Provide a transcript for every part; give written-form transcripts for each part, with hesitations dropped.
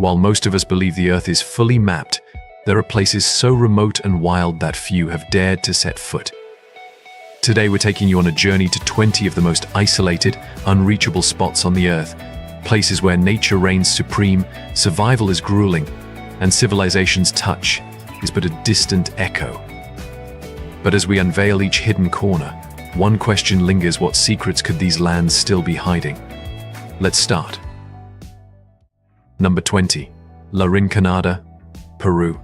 While most of us believe the Earth is fully mapped, there are places so remote and wild that few have dared to set foot. Today we're taking you on a journey to 20 of the most isolated, unreachable spots on the Earth, places where nature reigns supreme, survival is grueling, and civilization's touch is but a distant echo. But as we unveil each hidden corner, one question lingers: what secrets could these lands still be hiding? Let's start. Number 20. La Rinconada, Peru.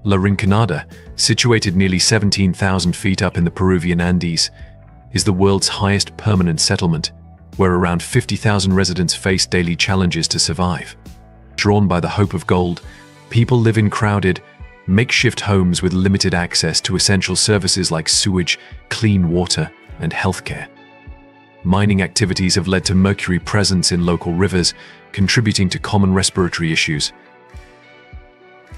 La Rinconada, situated nearly 17,000 feet up in the Peruvian Andes, is the world's highest permanent settlement, where around 50,000 residents face daily challenges to survive. Drawn by the hope of gold, people live in crowded, makeshift homes with limited access to essential services like sewage, clean water, and healthcare. Mining activities have led to mercury presence in local rivers, contributing to common respiratory issues.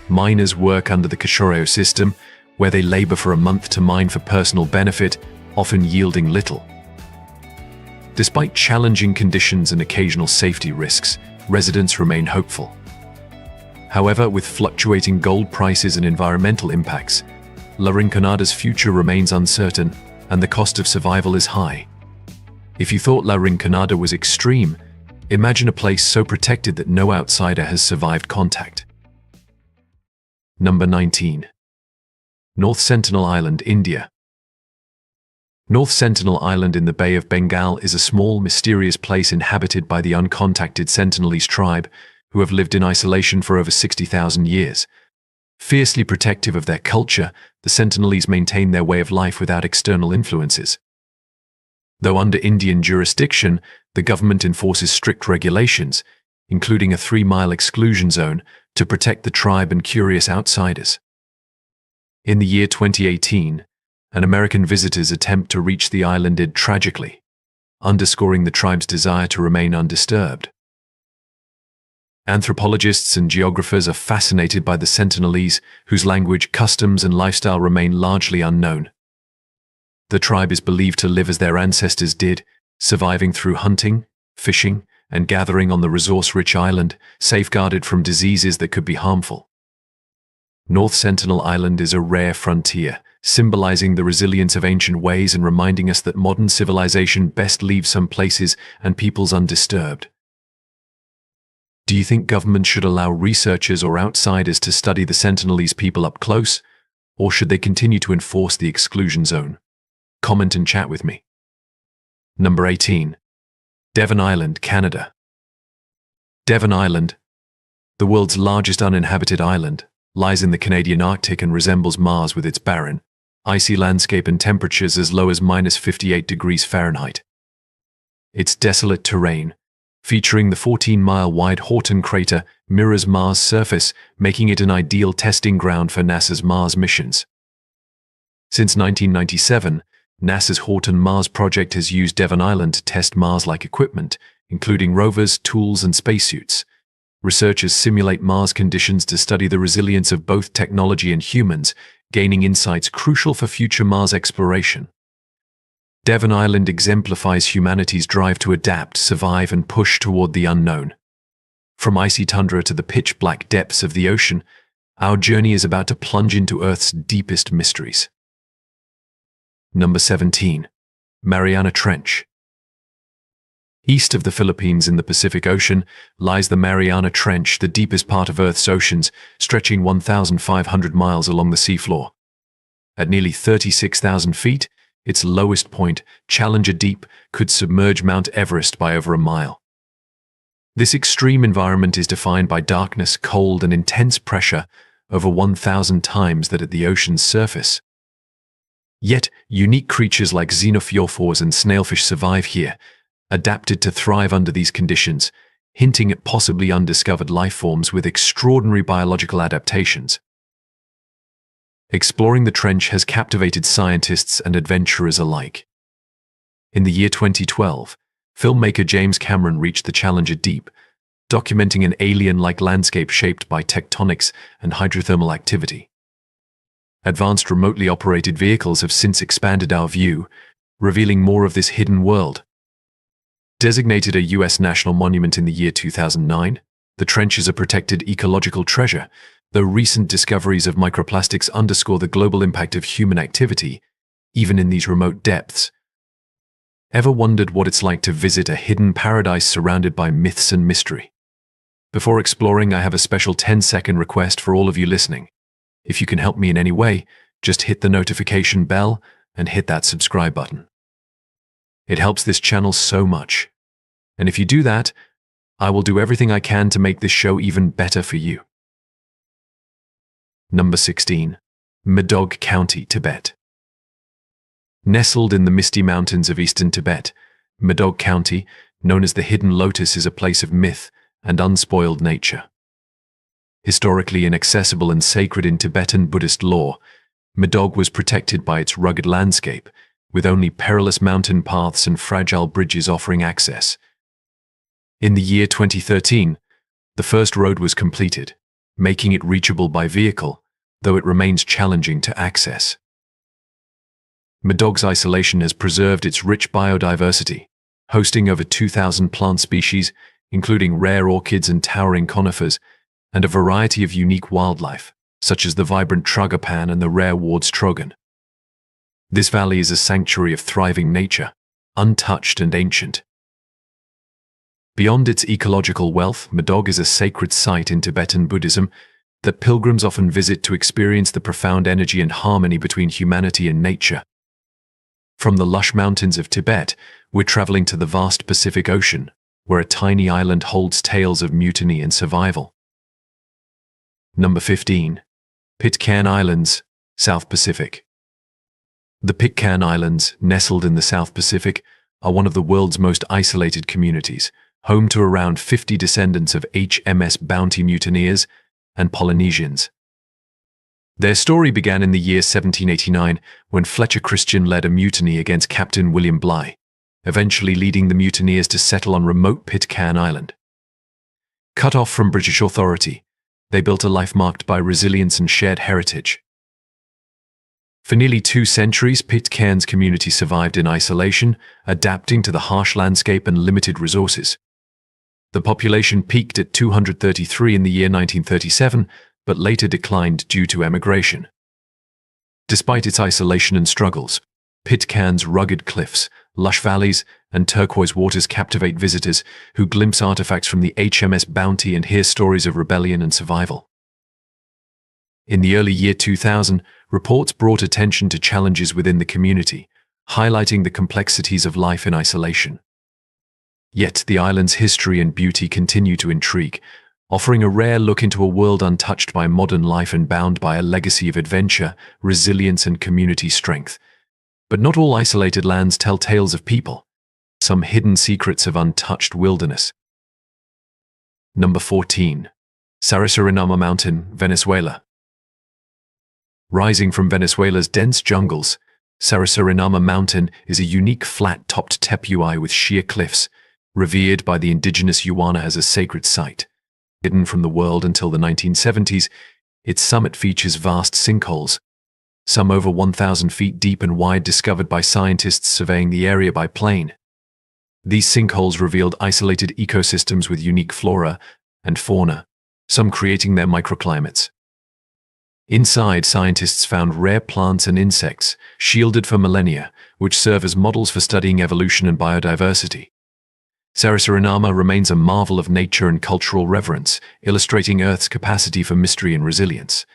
Miners work under the Cachorreo system, where they labor for a month to mine for personal benefit, often yielding little. Despite challenging conditions and occasional safety risks, residents remain hopeful. However, with fluctuating gold prices and environmental impacts, La Rinconada's future remains uncertain, and the cost of survival is high. If you thought La Rinconada was extreme, imagine a place so protected that no outsider has survived contact. Number 19. North Sentinel Island, India. North Sentinel Island in the Bay of Bengal is a small, mysterious place inhabited by the uncontacted Sentinelese tribe, who have lived in isolation for over 60,000 years. Fiercely protective of their culture, the Sentinelese maintain their way of life without external influences. Though under Indian jurisdiction, the government enforces strict regulations, including a 3-mile exclusion zone, to protect the tribe and curious outsiders. In the year 2018, an American visitor's attempt to reach the island ended tragically, underscoring the tribe's desire to remain undisturbed. Anthropologists and geographers are fascinated by the Sentinelese, whose language, customs, and lifestyle remain largely unknown. The tribe is believed to live as their ancestors did, surviving through hunting, fishing, and gathering on the resource-rich island, safeguarded from diseases that could be harmful. North Sentinel Island is a rare frontier, symbolizing the resilience of ancient ways and reminding us that modern civilization best leaves some places and peoples undisturbed. Do you think governments should allow researchers or outsiders to study the Sentinelese people up close, or should they continue to enforce the exclusion zone? Comment and chat with me. Number 18. Devon Island, Canada. Devon Island, the world's largest uninhabited island, lies in the Canadian Arctic and resembles Mars with its barren, icy landscape and temperatures as low as -58 degrees Fahrenheit. Its desolate terrain, featuring the 14-mile-wide Horton crater, mirrors Mars' surface, making it an ideal testing ground for NASA's Mars missions. Since 1997, NASA's Horton Mars project has used Devon Island to test Mars-like equipment, including rovers, tools, and spacesuits. Researchers simulate Mars conditions to study the resilience of both technology and humans, gaining insights crucial for future Mars exploration. Devon Island exemplifies humanity's drive to adapt, survive, and push toward the unknown. From icy tundra to the pitch-black depths of the ocean, our journey is about to plunge into Earth's deepest mysteries. Number 17. Mariana Trench. East of the Philippines in the Pacific Ocean lies the Mariana Trench, the deepest part of Earth's oceans, stretching 1,500 miles along the seafloor. At nearly 36,000 feet, its lowest point, Challenger Deep, could submerge Mount Everest by over a mile. This extreme environment is defined by darkness, cold, and intense pressure, over 1,000 times that at the ocean's surface. Yet, unique creatures like xenophyophores and snailfish survive here, adapted to thrive under these conditions, hinting at possibly undiscovered life forms with extraordinary biological adaptations. Exploring the trench has captivated scientists and adventurers alike. In the year 2012, filmmaker James Cameron reached the Challenger Deep, documenting an alien-like landscape shaped by tectonics and hydrothermal activity. Advanced remotely operated vehicles have since expanded our view, revealing more of this hidden world. Designated a U.S. National Monument in the year 2009, The trench is a protected ecological treasure, though recent discoveries of microplastics underscore the global impact of human activity, even in these remote depths. Ever wondered what it's like to visit a hidden paradise surrounded by myths and mystery? Before exploring, I have a special 10-second request for all of you listening. If you can help me in any way, just hit the notification bell and hit that subscribe button. It helps this channel so much. And if you do that, I will do everything I can to make this show even better for you. Number 16. Mêdog County, Tibet. Nestled in the misty mountains of eastern Tibet, Mêdog County, known as the Hidden Lotus, is a place of myth and unspoiled nature. Historically inaccessible and sacred in Tibetan Buddhist lore, Mêdog was protected by its rugged landscape, with only perilous mountain paths and fragile bridges offering access. In the year 2013, the first road was completed, making it reachable by vehicle, though it remains challenging to access. Mêdog's isolation has preserved its rich biodiversity, hosting over 2,000 plant species, including rare orchids and towering conifers, and a variety of unique wildlife, such as the vibrant tragopan and the rare Ward's trogon. This valley is a sanctuary of thriving nature, untouched and ancient. Beyond its ecological wealth, Mêdog is a sacred site in Tibetan Buddhism that pilgrims often visit to experience the profound energy and harmony between humanity and nature. From the lush mountains of Tibet, we're traveling to the vast Pacific Ocean, where a tiny island holds tales of mutiny and survival. Number 15. Pitcairn Islands, South Pacific. The Pitcairn Islands, nestled in the South Pacific, are one of the world's most isolated communities, home to around 50 descendants of HMS Bounty mutineers and Polynesians. Their story began in the year 1789 when Fletcher Christian led a mutiny against Captain William Bligh, eventually leading the mutineers to settle on remote Pitcairn Island. Cut off from British authority, they built a life marked by resilience and shared heritage. For nearly 2 centuries, Pitcairn's community survived in isolation, adapting to the harsh landscape and limited resources. The population peaked at 233 in the year 1937, but later declined due to emigration. Despite its isolation and struggles, Pitcairn's rugged cliffs, lush valleys, and turquoise waters captivate visitors who glimpse artifacts from the HMS Bounty and hear stories of rebellion and survival. In the early year 2000, reports brought attention to challenges within the community, highlighting the complexities of life in isolation. Yet the island's history and beauty continue to intrigue, offering a rare look into a world untouched by modern life and bound by a legacy of adventure, resilience, and community strength. But not all isolated lands tell tales of people, some hidden secrets of untouched wilderness. Number 14. Sarisarinama Mountain, Venezuela. Rising from Venezuela's dense jungles, Sarisarinama Mountain is a unique flat-topped tepuy with sheer cliffs, revered by the indigenous Yuana as a sacred site. Hidden from the world until the 1970s, its summit features vast sinkholes, some over 1,000 feet deep and wide, discovered by scientists surveying the area by plane. These sinkholes revealed isolated ecosystems with unique flora and fauna, some creating their microclimates. Inside, scientists found rare plants and insects, shielded for millennia, which serve as models for studying evolution and biodiversity. Sarisarinama remains a marvel of nature and cultural reverence, illustrating Earth's capacity for mystery and resilience.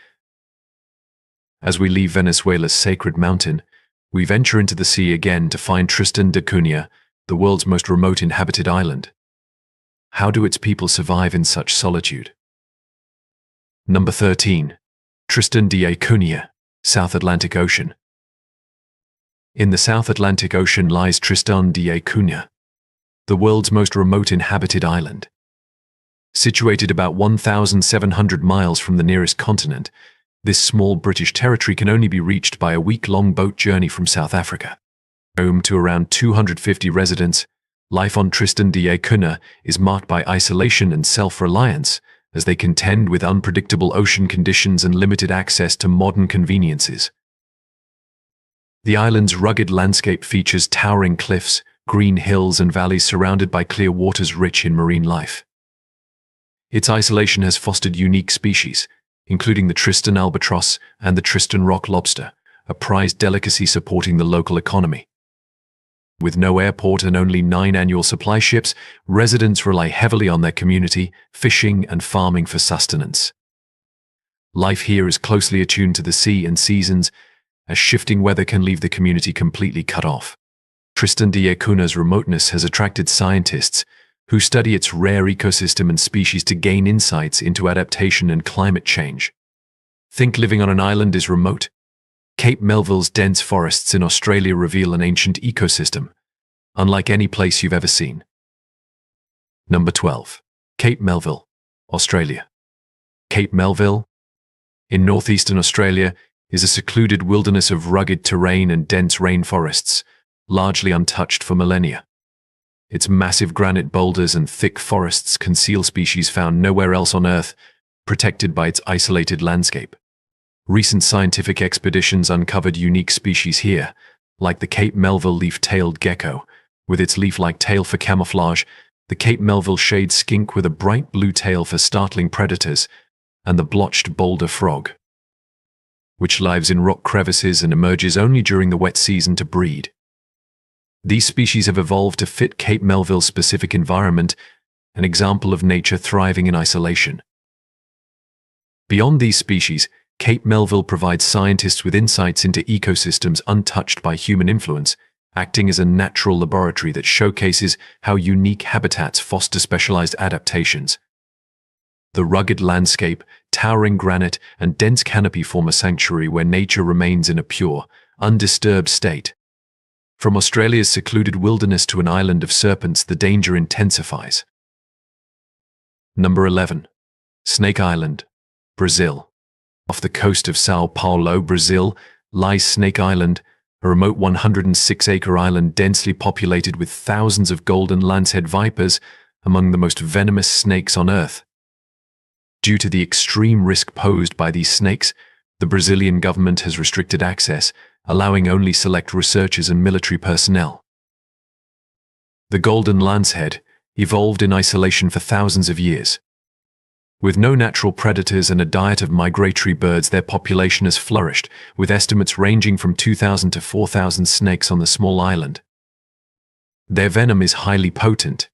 As we leave Venezuela's sacred mountain, we venture into the sea again to find Tristan de Cunha, the world's most remote inhabited island. How do its people survive in such solitude? Number 13. Tristan de Cunha, South Atlantic Ocean. In the South Atlantic Ocean lies Tristan de Cunha, the world's most remote inhabited island. Situated about 1,700 miles from the nearest continent, this small British territory can only be reached by a week-long boat journey from South Africa. Home to around 250 residents, life on Tristan de Cunha is marked by isolation and self-reliance as they contend with unpredictable ocean conditions and limited access to modern conveniences. The island's rugged landscape features towering cliffs, green hills and valleys surrounded by clear waters rich in marine life. Its isolation has fostered unique species, including the Tristan albatross and the Tristan rock lobster, a prized delicacy supporting the local economy. With no airport and only 9 annual supply ships, residents rely heavily on their community, fishing and farming for sustenance. Life here is closely attuned to the sea and seasons, as shifting weather can leave the community completely cut off. Tristan da Cunha's remoteness has attracted scientists who study its rare ecosystem and species to gain insights into adaptation and climate change. Think living on an island is remote. Cape Melville's dense forests in Australia reveal an ancient ecosystem, unlike any place you've ever seen. Number 12. Cape Melville, Australia. Cape Melville, in northeastern Australia, is a secluded wilderness of rugged terrain and dense rainforests, largely untouched for millennia. Its massive granite boulders and thick forests conceal species found nowhere else on Earth, protected by its isolated landscape. Recent scientific expeditions uncovered unique species here, like the Cape Melville leaf-tailed gecko, with its leaf-like tail for camouflage, the Cape Melville shade skink with a bright blue tail for startling predators, and the blotched boulder frog, which lives in rock crevices and emerges only during the wet season to breed. These species have evolved to fit Cape Melville's specific environment, an example of nature thriving in isolation. Beyond these species, Cape Melville provides scientists with insights into ecosystems untouched by human influence, acting as a natural laboratory that showcases how unique habitats foster specialized adaptations. The rugged landscape, towering granite, and dense canopy form a sanctuary where nature remains in a pure, undisturbed state. From Australia's secluded wilderness to an island of serpents, the danger intensifies. Number 11. Snake Island, Brazil. Off the coast of Sao Paulo, Brazil, lies Snake Island, a remote 106-acre island densely populated with thousands of golden lancehead vipers, among the most venomous snakes on Earth. Due to the extreme risk posed by these snakes, the Brazilian government has restricted access, allowing only select researchers and military personnel. The golden lancehead evolved in isolation for thousands of years. With no natural predators and a diet of migratory birds, their population has flourished, with estimates ranging from 2,000 to 4,000 snakes on the small island. Their venom is highly potent,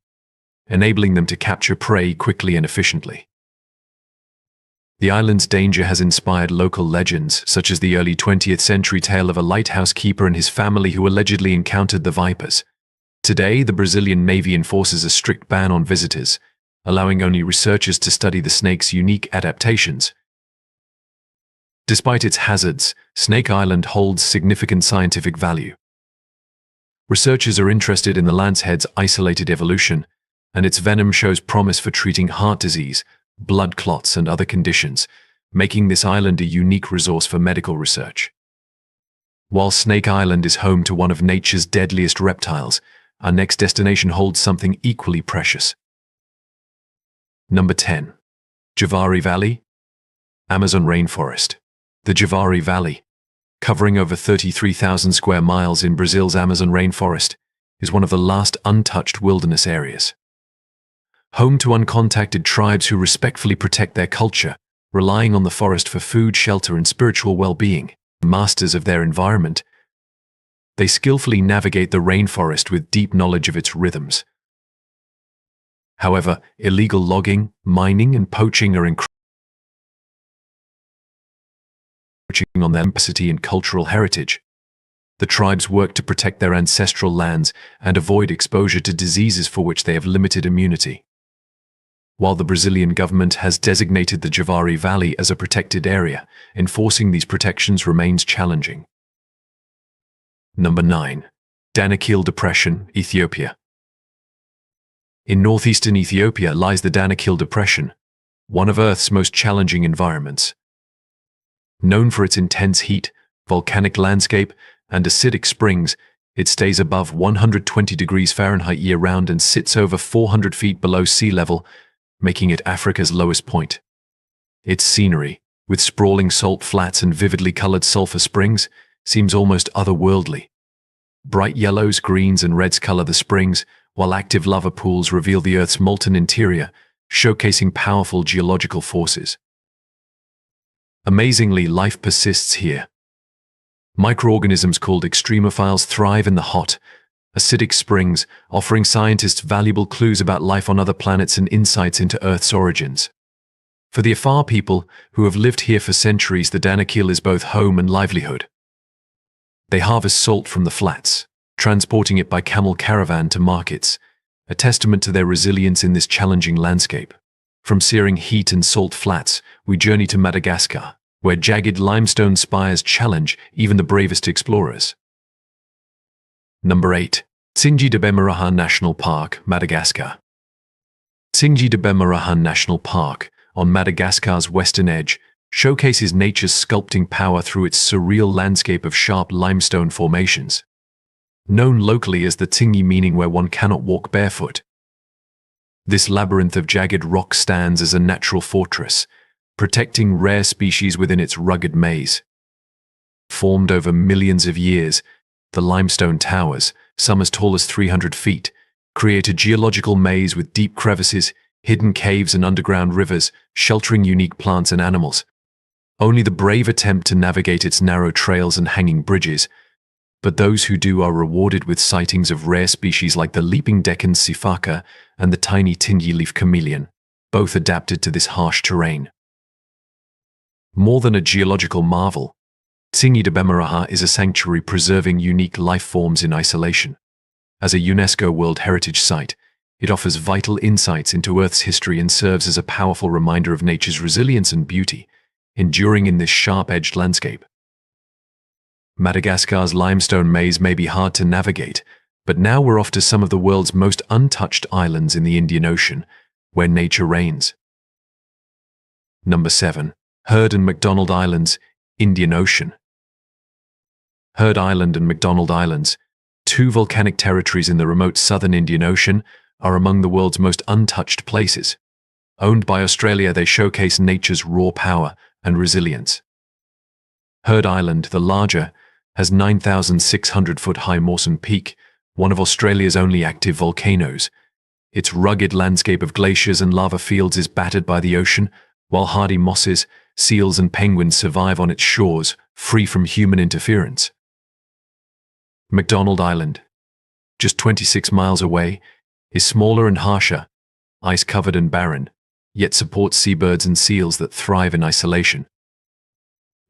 enabling them to capture prey quickly and efficiently. The island's danger has inspired local legends, such as the early 20th century tale of a lighthouse keeper and his family who allegedly encountered the vipers. Today, the Brazilian Navy enforces a strict ban on visitors, allowing only researchers to study the snake's unique adaptations. Despite its hazards, Snake Island holds significant scientific value. Researchers are interested in the lancehead's isolated evolution, and its venom shows promise for treating heart disease, blood clots, and other conditions, making this island a unique resource for medical research. While Snake Island is home to one of nature's deadliest reptiles, our next destination holds something equally precious. Number 10. Javari Valley, Amazon Rainforest. The Javari Valley, covering over 33,000 square miles in Brazil's Amazon rainforest, is one of the last untouched wilderness areas. Home to uncontacted tribes who respectfully protect their culture, relying on the forest for food, shelter, and spiritual well-being. Masters of their environment, they skillfully navigate the rainforest with deep knowledge of its rhythms. However, illegal logging, mining, and poaching are encroaching on their capacity and cultural heritage. The tribes work to protect their ancestral lands and avoid exposure to diseases for which they have limited immunity. While the Brazilian government has designated the Javari Valley as a protected area, enforcing these protections remains challenging. Number 9. Danakil Depression, Ethiopia. In northeastern Ethiopia lies the Danakil Depression, one of Earth's most challenging environments. Known for its intense heat, volcanic landscape, and acidic springs, it stays above 120 degrees Fahrenheit year-round and sits over 400 feet below sea level, making it Africa's lowest point. Its scenery, with sprawling salt flats and vividly colored sulfur springs, seems almost otherworldly. Bright yellows, greens, and reds color the springs, while active lava pools reveal the Earth's molten interior, showcasing powerful geological forces. Amazingly, life persists here. Microorganisms called extremophiles thrive in the hot, acidic springs, offering scientists valuable clues about life on other planets and insights into Earth's origins. For the Afar people, who have lived here for centuries, the Danakil is both home and livelihood. They harvest salt from the flats, transporting it by camel caravan to markets, a testament to their resilience in this challenging landscape. From searing heat and salt flats, we journey to Madagascar, where jagged limestone spires challenge even the bravest explorers. Number 8. Tsingy de Bemaraha National Park, Madagascar. Tsingy de Bemaraha National Park, on Madagascar's western edge, showcases nature's sculpting power through its surreal landscape of sharp limestone formations. Known locally as the Tsingy, meaning where one cannot walk barefoot. This labyrinth of jagged rock stands as a natural fortress, protecting rare species within its rugged maze. Formed over millions of years, the limestone towers, some as tall as 300 feet, create a geological maze with deep crevices, hidden caves and underground rivers, sheltering unique plants and animals. Only the brave attempt to navigate its narrow trails and hanging bridges, but those who do are rewarded with sightings of rare species like the leaping Deccan sifaka and the tiny Tsingy leaf chameleon, both adapted to this harsh terrain. More than a geological marvel, Tsingy de Bemaraha is a sanctuary preserving unique life forms in isolation. As a UNESCO World Heritage Site, it offers vital insights into Earth's history and serves as a powerful reminder of nature's resilience and beauty, enduring in this sharp-edged landscape. Madagascar's limestone maze may be hard to navigate, but now we're off to some of the world's most untouched islands in the Indian Ocean, where nature reigns. Number 7. Heard and McDonald Islands, Indian Ocean. Heard Island and McDonald Islands, two volcanic territories in the remote southern Indian Ocean, are among the world's most untouched places. Owned by Australia, they showcase nature's raw power and resilience. Heard Island, the larger, has 9,600-foot-high Mawson Peak, one of Australia's only active volcanoes. Its rugged landscape of glaciers and lava fields is battered by the ocean, while hardy mosses, seals and penguins survive on its shores, free from human interference. McDonald Island, just 26 miles away, is smaller and harsher, ice-covered and barren, yet supports seabirds and seals that thrive in isolation.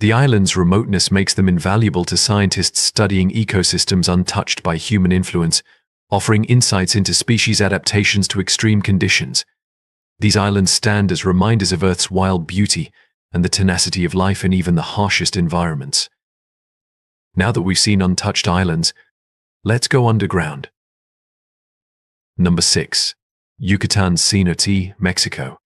The island's remoteness makes them invaluable to scientists studying ecosystems untouched by human influence, offering insights into species adaptations to extreme conditions. These islands stand as reminders of Earth's wild beauty and the tenacity of life in even the harshest environments. Now that we've seen untouched islands, let's go underground. Number 6. Yucatan's Cenotes, Mexico.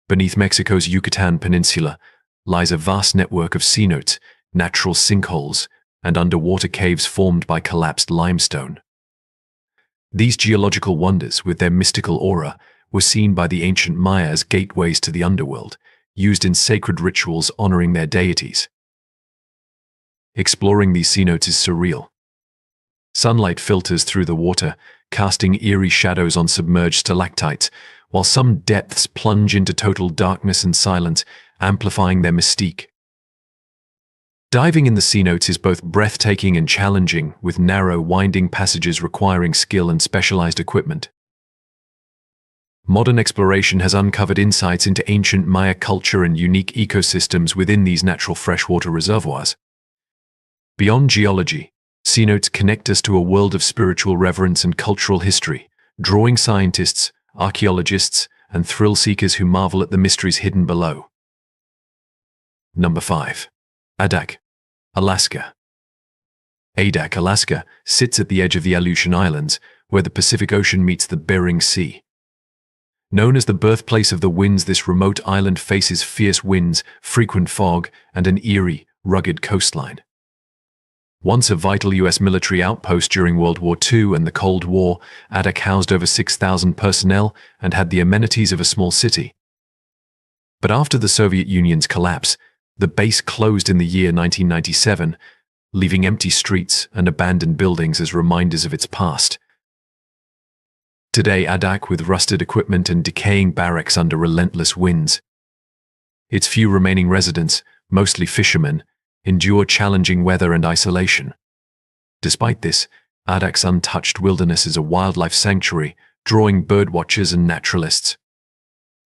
Beneath Mexico's Yucatan Peninsula lies a vast network of cenotes, natural sinkholes, and underwater caves formed by collapsed limestone. These geological wonders, with their mystical aura, were seen by the ancient Maya as gateways to the underworld, used in sacred rituals honoring their deities. Exploring these cenotes is surreal. Sunlight filters through the water, casting eerie shadows on submerged stalactites, while some depths plunge into total darkness and silence, amplifying their mystique. Diving in the cenotes is both breathtaking and challenging, with narrow, winding passages requiring skill and specialized equipment. Modern exploration has uncovered insights into ancient Maya culture and unique ecosystems within these natural freshwater reservoirs. Beyond geology, cenotes connect us to a world of spiritual reverence and cultural history, drawing scientists, archaeologists, and thrill-seekers who marvel at the mysteries hidden below. Number 5. Adak, Alaska. Adak, Alaska, sits at the edge of the Aleutian Islands, where the Pacific Ocean meets the Bering Sea. Known as the birthplace of the winds, this remote island faces fierce winds, frequent fog, and an eerie, rugged coastline. Once a vital U.S. military outpost during World War II and the Cold War, Adak housed over 6,000 personnel and had the amenities of a small city. But after the Soviet Union's collapse, the base closed in the year 1997, leaving empty streets and abandoned buildings as reminders of its past. Today, Adak with rusted equipment and decaying barracks under relentless winds. Its few remaining residents, mostly fishermen, endure challenging weather and isolation. Despite this, Adak's untouched wilderness is a wildlife sanctuary, drawing birdwatchers and naturalists.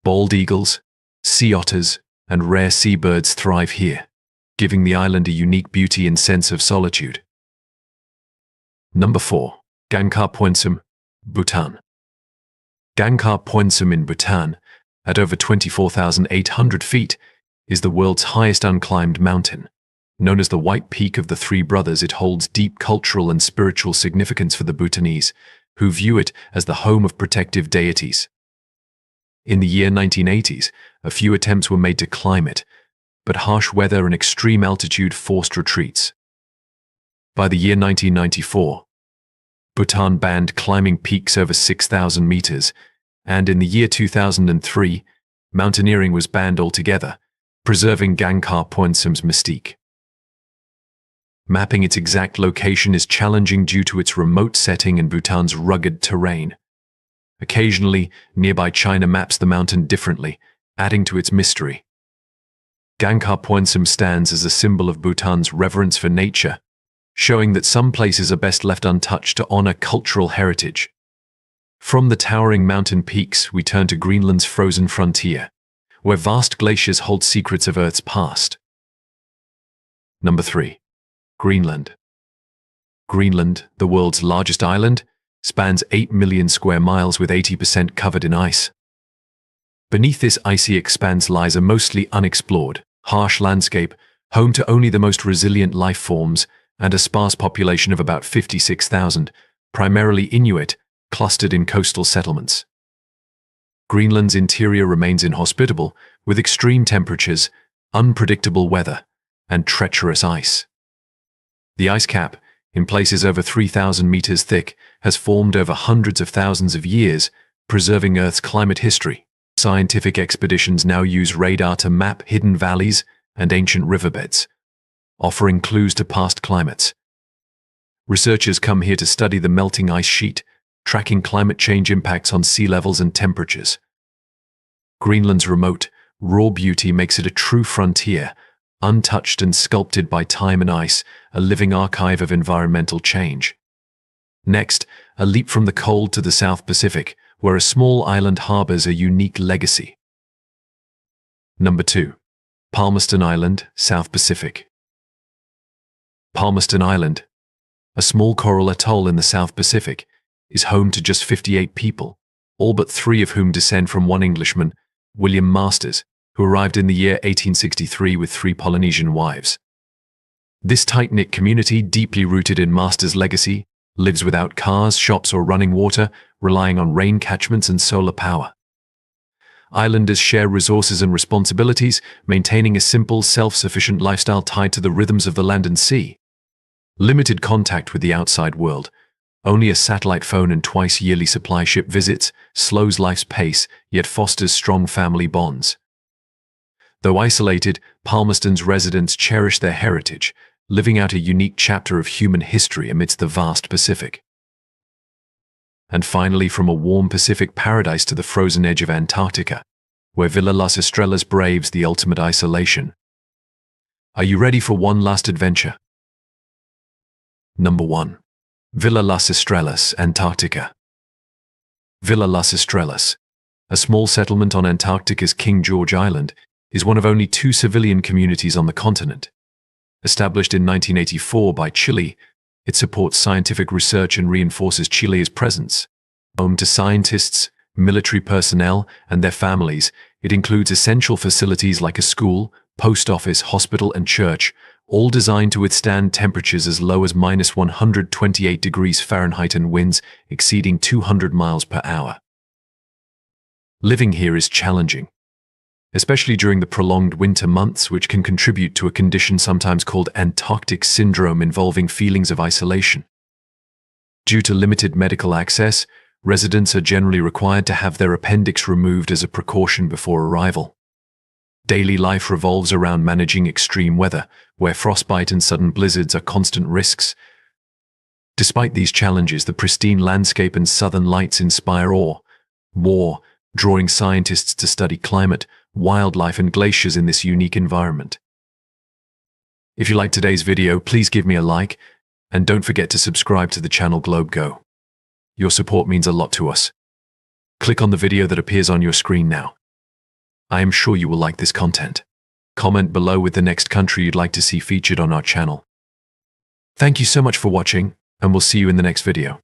Bald eagles, sea otters, and rare seabirds thrive here, giving the island a unique beauty and sense of solitude. Number 4. Gangkhar Puensum, Bhutan. Gangkhar Puensum in Bhutan, at over 24,800 feet, is the world's highest unclimbed mountain. Known as the White Peak of the Three Brothers, it holds deep cultural and spiritual significance for the Bhutanese, who view it as the home of protective deities. In the year 1980s, a few attempts were made to climb it, but harsh weather and extreme altitude forced retreats. By the year 1994, Bhutan banned climbing peaks over 6,000 meters, and in the year 2003, mountaineering was banned altogether, preserving Gangkhar Puensum's mystique. Mapping its exact location is challenging due to its remote setting and Bhutan's rugged terrain. Occasionally, nearby China maps the mountain differently, adding to its mystery. Gangkhar Puensum stands as a symbol of Bhutan's reverence for nature, showing that some places are best left untouched to honor cultural heritage. From the towering mountain peaks, we turn to Greenland's frozen frontier, where vast glaciers hold secrets of Earth's past. Number 3. Greenland. Greenland, the world's largest island, spans 8 million square miles with 80% covered in ice. Beneath this icy expanse lies a mostly unexplored, harsh landscape, home to only the most resilient life forms and a sparse population of about 56,000, primarily Inuit, clustered in coastal settlements. Greenland's interior remains inhospitable, with extreme temperatures, unpredictable weather, and treacherous ice. The ice cap, in places over 3,000 meters thick, has formed over hundreds of thousands of years, preserving Earth's climate history. Scientific expeditions now use radar to map hidden valleys and ancient riverbeds, offering clues to past climates. Researchers come here to study the melting ice sheet, tracking climate change impacts on sea levels and temperatures. Greenland's remote, raw beauty makes it a true frontier, untouched and sculpted by time and ice, a living archive of environmental change. Next, a leap from the cold to the South Pacific, where a small island harbors a unique legacy. Number 2. Palmerston Island, South Pacific. Palmerston Island, a small coral atoll in the South Pacific, is home to just 58 people, all but 3 of whom descend from one Englishman, William Masters, who arrived in the year 1863 with 3 Polynesian wives. This tight-knit community, deeply rooted in Masters' legacy, lives without cars, shops, or running water, relying on rain catchments and solar power. Islanders share resources and responsibilities, maintaining a simple, self-sufficient lifestyle tied to the rhythms of the land and sea. Limited contact with the outside world, only a satellite phone and twice-yearly supply ship visits, slows life's pace, yet fosters strong family bonds. Though isolated, Palmerston's residents cherish their heritage, living out a unique chapter of human history amidst the vast Pacific. And finally, from a warm Pacific paradise to the frozen edge of Antarctica, where Villa Las Estrellas braves the ultimate isolation. Are you ready for one last adventure? Number 1. Villa Las Estrellas, Antarctica. Villa Las Estrellas, a small settlement on Antarctica's King George Island, is one of only 2 civilian communities on the continent. Established in 1984 by Chile, it supports scientific research and reinforces Chile's presence. Home to scientists, military personnel, and their families, it includes essential facilities like a school, post office, hospital, and church, all designed to withstand temperatures as low as -128 degrees Fahrenheit and winds exceeding 200 miles per hour. Living here is challenging, especially during the prolonged winter months, which can contribute to a condition sometimes called Antarctic syndrome involving feelings of isolation. Due to limited medical access, residents are generally required to have their appendix removed as a precaution before arrival. Daily life revolves around managing extreme weather, where frostbite and sudden blizzards are constant risks. Despite these challenges, the pristine landscape and southern lights inspire awe, drawing scientists to study climate, wildlife, and glaciers in this unique environment. If you liked today's video, please give me a like, and don't forget to subscribe to the channel GlobeGo. Your support means a lot to us. Click on the video that appears on your screen now. I am sure you will like this content. Comment below with the next country you'd like to see featured on our channel. Thank you so much for watching, and we'll see you in the next video.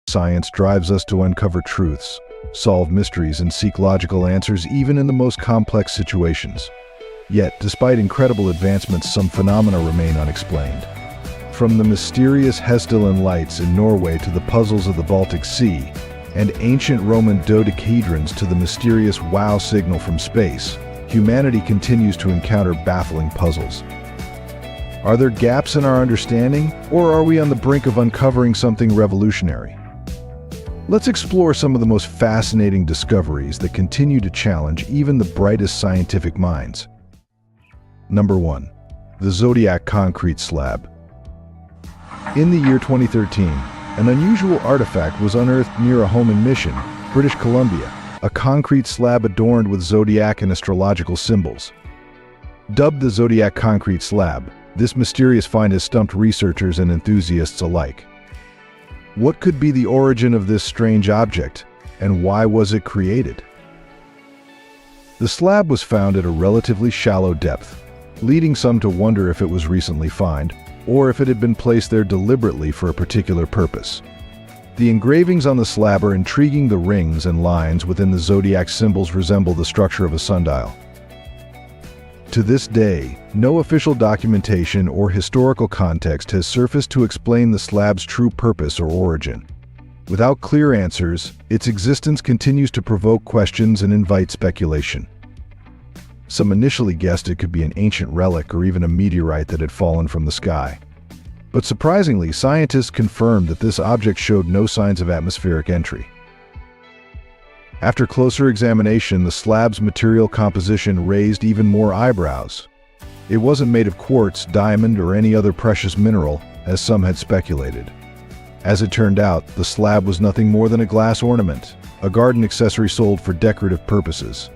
Science drives us to uncover truths, solve mysteries, and seek logical answers even in the most complex situations. Yet, despite incredible advancements, some phenomena remain unexplained. From the mysterious Hestilin lights in Norway to the puzzles of the Baltic Sea, and ancient Roman dodecahedrons to the mysterious WOW signal from space, humanity continues to encounter baffling puzzles. Are there gaps in our understanding, or are we on the brink of uncovering something revolutionary? Let's explore some of the most fascinating discoveries that continue to challenge even the brightest scientific minds. Number 1. The Zodiac Concrete Slab. In the year 2013, an unusual artifact was unearthed near a home in Mission, British Columbia, a concrete slab adorned with zodiac and astrological symbols. Dubbed the Zodiac Concrete Slab, this mysterious find has stumped researchers and enthusiasts alike. What could be the origin of this strange object, and why was it created? The slab was found at a relatively shallow depth, leading some to wonder if it was recently found, or if it had been placed there deliberately for a particular purpose. The engravings on the slab are intriguing. The rings and lines within the zodiac symbols resemble the structure of a sundial. To this day, no official documentation or historical context has surfaced to explain the slab's true purpose or origin. Without clear answers, its existence continues to provoke questions and invite speculation. Some initially guessed it could be an ancient relic or even a meteorite that had fallen from the sky. But surprisingly, scientists confirmed that this object showed no signs of atmospheric entry. After closer examination, the slab's material composition raised even more eyebrows. It wasn't made of quartz, diamond, or any other precious mineral, as some had speculated. As it turned out, the slab was nothing more than a glass ornament, a garden accessory sold for decorative purposes.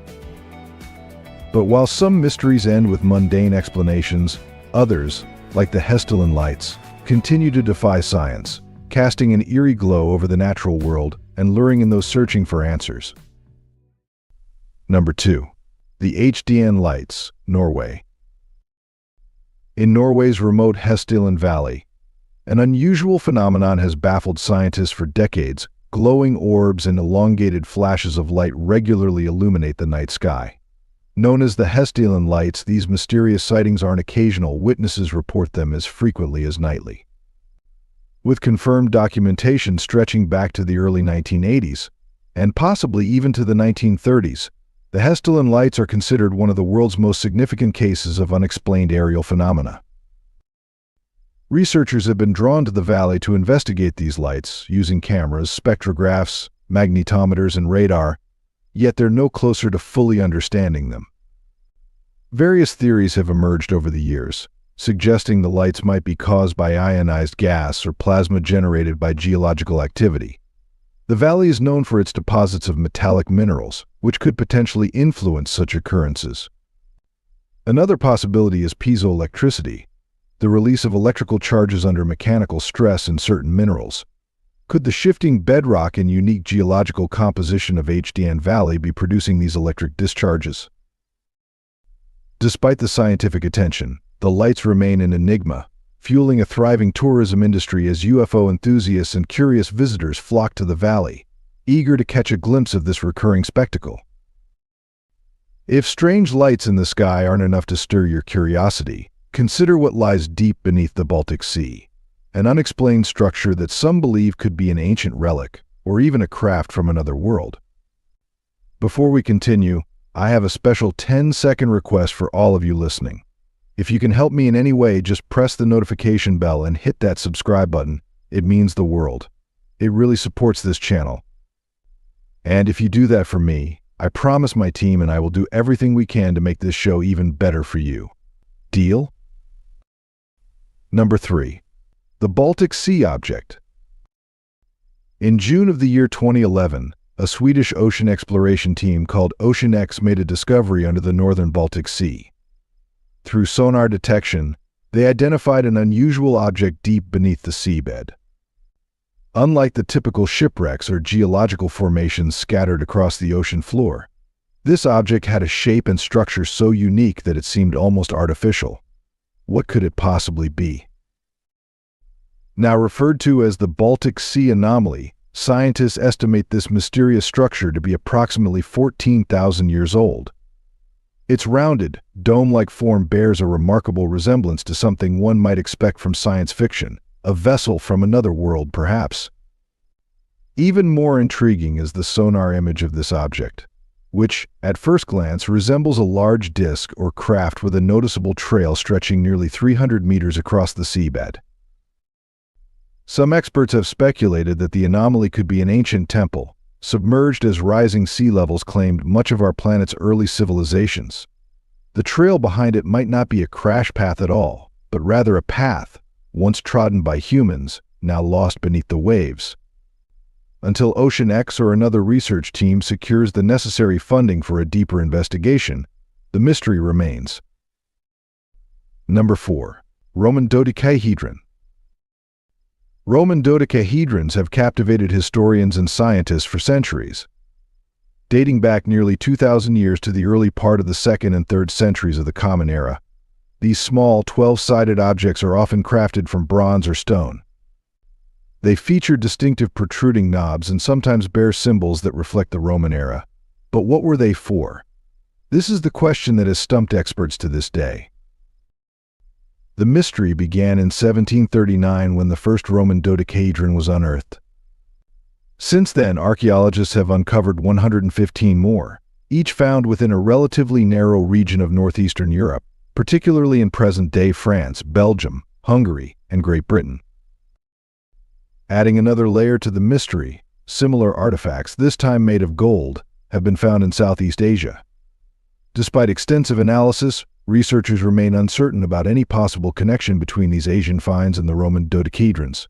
But while some mysteries end with mundane explanations, others, like the Hestilin lights, continue to defy science, casting an eerie glow over the natural world and luring in those searching for answers. Number 2. The HDN Lights, Norway. In Norway's remote Hestilin Valley, an unusual phenomenon has baffled scientists for decades. Glowing orbs and elongated flashes of light regularly illuminate the night sky. Known as the Hestilin lights, these mysterious sightings aren't occasional. Witnesses report them as frequently as nightly. With confirmed documentation stretching back to the early 1980s, and possibly even to the 1930s, the Hestilin lights are considered one of the world's most significant cases of unexplained aerial phenomena. Researchers have been drawn to the valley to investigate these lights using cameras, spectrographs, magnetometers, and radar, yet they're no closer to fully understanding them. Various theories have emerged over the years, suggesting the lights might be caused by ionized gas or plasma generated by geological activity. The valley is known for its deposits of metallic minerals, which could potentially influence such occurrences. Another possibility is piezoelectricity, the release of electrical charges under mechanical stress in certain minerals. Could the shifting bedrock and unique geological composition of HDN Valley be producing these electric discharges? Despite the scientific attention, the lights remain an enigma, fueling a thriving tourism industry as UFO enthusiasts and curious visitors flock to the valley, eager to catch a glimpse of this recurring spectacle. If strange lights in the sky aren't enough to stir your curiosity, consider what lies deep beneath the Baltic Sea, an unexplained structure that some believe could be an ancient relic or even a craft from another world. Before we continue, I have a special 10-second request for all of you listening. If you can help me in any way, just press the notification bell and hit that subscribe button. It means the world. It really supports this channel. And if you do that for me, I promise my team and I will do everything we can to make this show even better for you. Deal? Number 3. The Baltic Sea Object, In June of the year 2011, a Swedish ocean exploration team called Ocean X made a discovery under the northern Baltic Sea. Through sonar detection, they identified an unusual object deep beneath the seabed. Unlike the typical shipwrecks or geological formations scattered across the ocean floor, this object had a shape and structure so unique that it seemed almost artificial. What could it possibly be? Now referred to as the Baltic Sea anomaly, scientists estimate this mysterious structure to be approximately 14,000 years old. Its rounded, dome-like form bears a remarkable resemblance to something one might expect from science fiction, a vessel from another world perhaps. Even more intriguing is the sonar image of this object, which, at first glance, resembles a large disk or craft with a noticeable trail stretching nearly 300 meters across the seabed. Some experts have speculated that the anomaly could be an ancient temple, submerged as rising sea levels claimed much of our planet's early civilizations. The trail behind it might not be a crash path at all, but rather a path, once trodden by humans, now lost beneath the waves. Until Ocean X or another research team secures the necessary funding for a deeper investigation, the mystery remains. Number 4. Roman dodecahedron. Roman dodecahedrons have captivated historians and scientists for centuries. Dating back nearly 2,000 years to the early part of the 2nd and 3rd centuries of the Common Era, these small, 12-sided objects are often crafted from bronze or stone. They feature distinctive protruding knobs and sometimes bear symbols that reflect the Roman era. But what were they for? This is the question that has stumped experts to this day. The mystery began in 1739 when the first Roman dodecahedron was unearthed. Since then, archaeologists have uncovered 115 more, each found within a relatively narrow region of northeastern Europe, particularly in present-day France, Belgium, Hungary, and Great Britain. Adding another layer to the mystery, similar artifacts, this time made of gold, have been found in Southeast Asia. Despite extensive analysis, researchers remain uncertain about any possible connection between these Asian finds and the Roman dodecahedrons.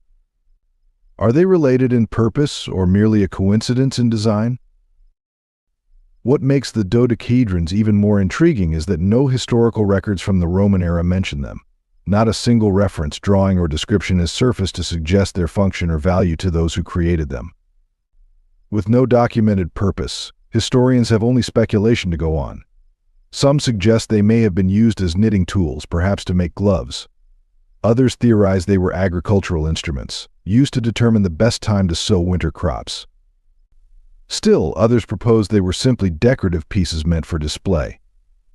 Are they related in purpose or merely a coincidence in design? What makes the dodecahedrons even more intriguing is that no historical records from the Roman era mention them. Not a single reference, drawing, or description has surfaced to suggest their function or value to those who created them. With no documented purpose, historians have only speculation to go on. Some suggest they may have been used as knitting tools, perhaps to make gloves. Others theorize they were agricultural instruments, used to determine the best time to sow winter crops. Still, others propose they were simply decorative pieces meant for display.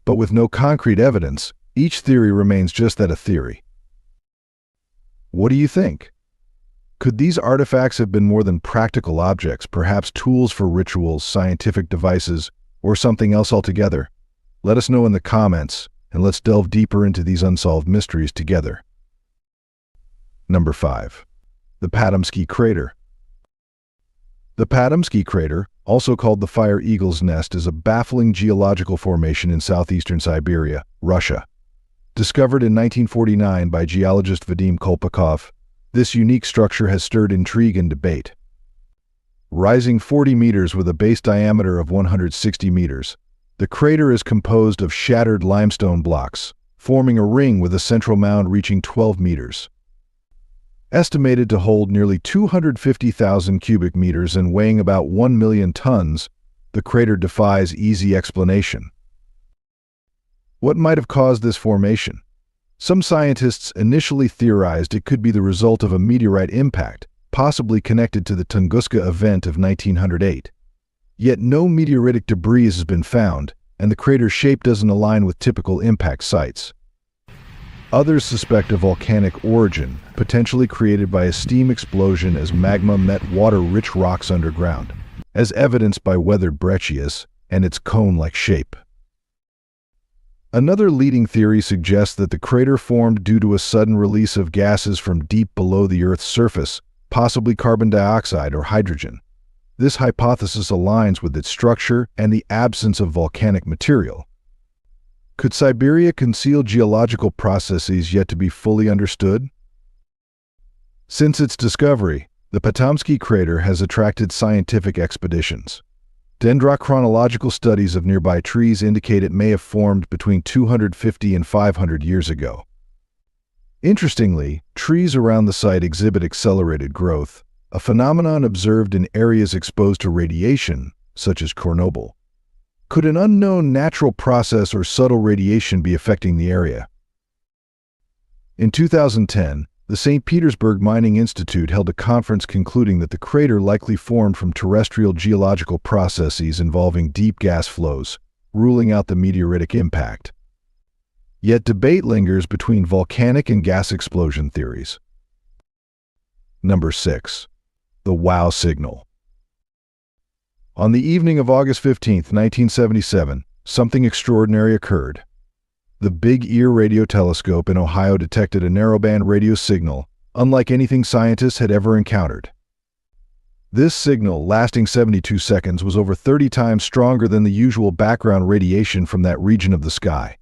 But with no concrete evidence, each theory remains just that, a theory. What do you think? Could these artifacts have been more than practical objects, perhaps tools for rituals, scientific devices, or something else altogether? Let us know in the comments, and let's delve deeper into these unsolved mysteries together. Number 5. The Padomsky Crater. The Padomsky Crater, also called the Fire Eagle's Nest, is a baffling geological formation in southeastern Siberia, Russia. Discovered in 1949 by geologist Vadim Kolpakov, this unique structure has stirred intrigue and debate. Rising 40 meters with a base diameter of 160 meters, the crater is composed of shattered limestone blocks, forming a ring with a central mound reaching 12 meters. Estimated to hold nearly 250,000 cubic meters and weighing about 1 million tons, the crater defies easy explanation. What might have caused this formation? Some scientists initially theorized it could be the result of a meteorite impact, possibly connected to the Tunguska event of 1908. Yet no meteoritic debris has been found, and the crater's shape doesn't align with typical impact sites. Others suspect a volcanic origin, potentially created by a steam explosion as magma met water-rich rocks underground, as evidenced by weathered breccias and its cone-like shape. Another leading theory suggests that the crater formed due to a sudden release of gases from deep below the Earth's surface, possibly carbon dioxide or hydrogen. This hypothesis aligns with its structure and the absence of volcanic material. Could Siberia conceal geological processes yet to be fully understood? Since its discovery, The Potomsky crater has attracted scientific expeditions. Dendrochronological studies of nearby trees indicate it may have formed between 250 and 500 years ago. Interestingly, trees around the site exhibit accelerated growth, a phenomenon observed in areas exposed to radiation, such as Chernobyl. Could an unknown natural process or subtle radiation be affecting the area? In 2010, the St. Petersburg Mining Institute held a conference concluding that the crater likely formed from terrestrial geological processes involving deep gas flows, ruling out the meteoritic impact. Yet debate lingers between volcanic and gas explosion theories. Number 6. The WOW signal. On the evening of August 15, 1977, something extraordinary occurred. The Big Ear radio telescope in Ohio detected a narrowband radio signal, unlike anything scientists had ever encountered. This signal, lasting 72 seconds, was over 30 times stronger than the usual background radiation from that region of the sky.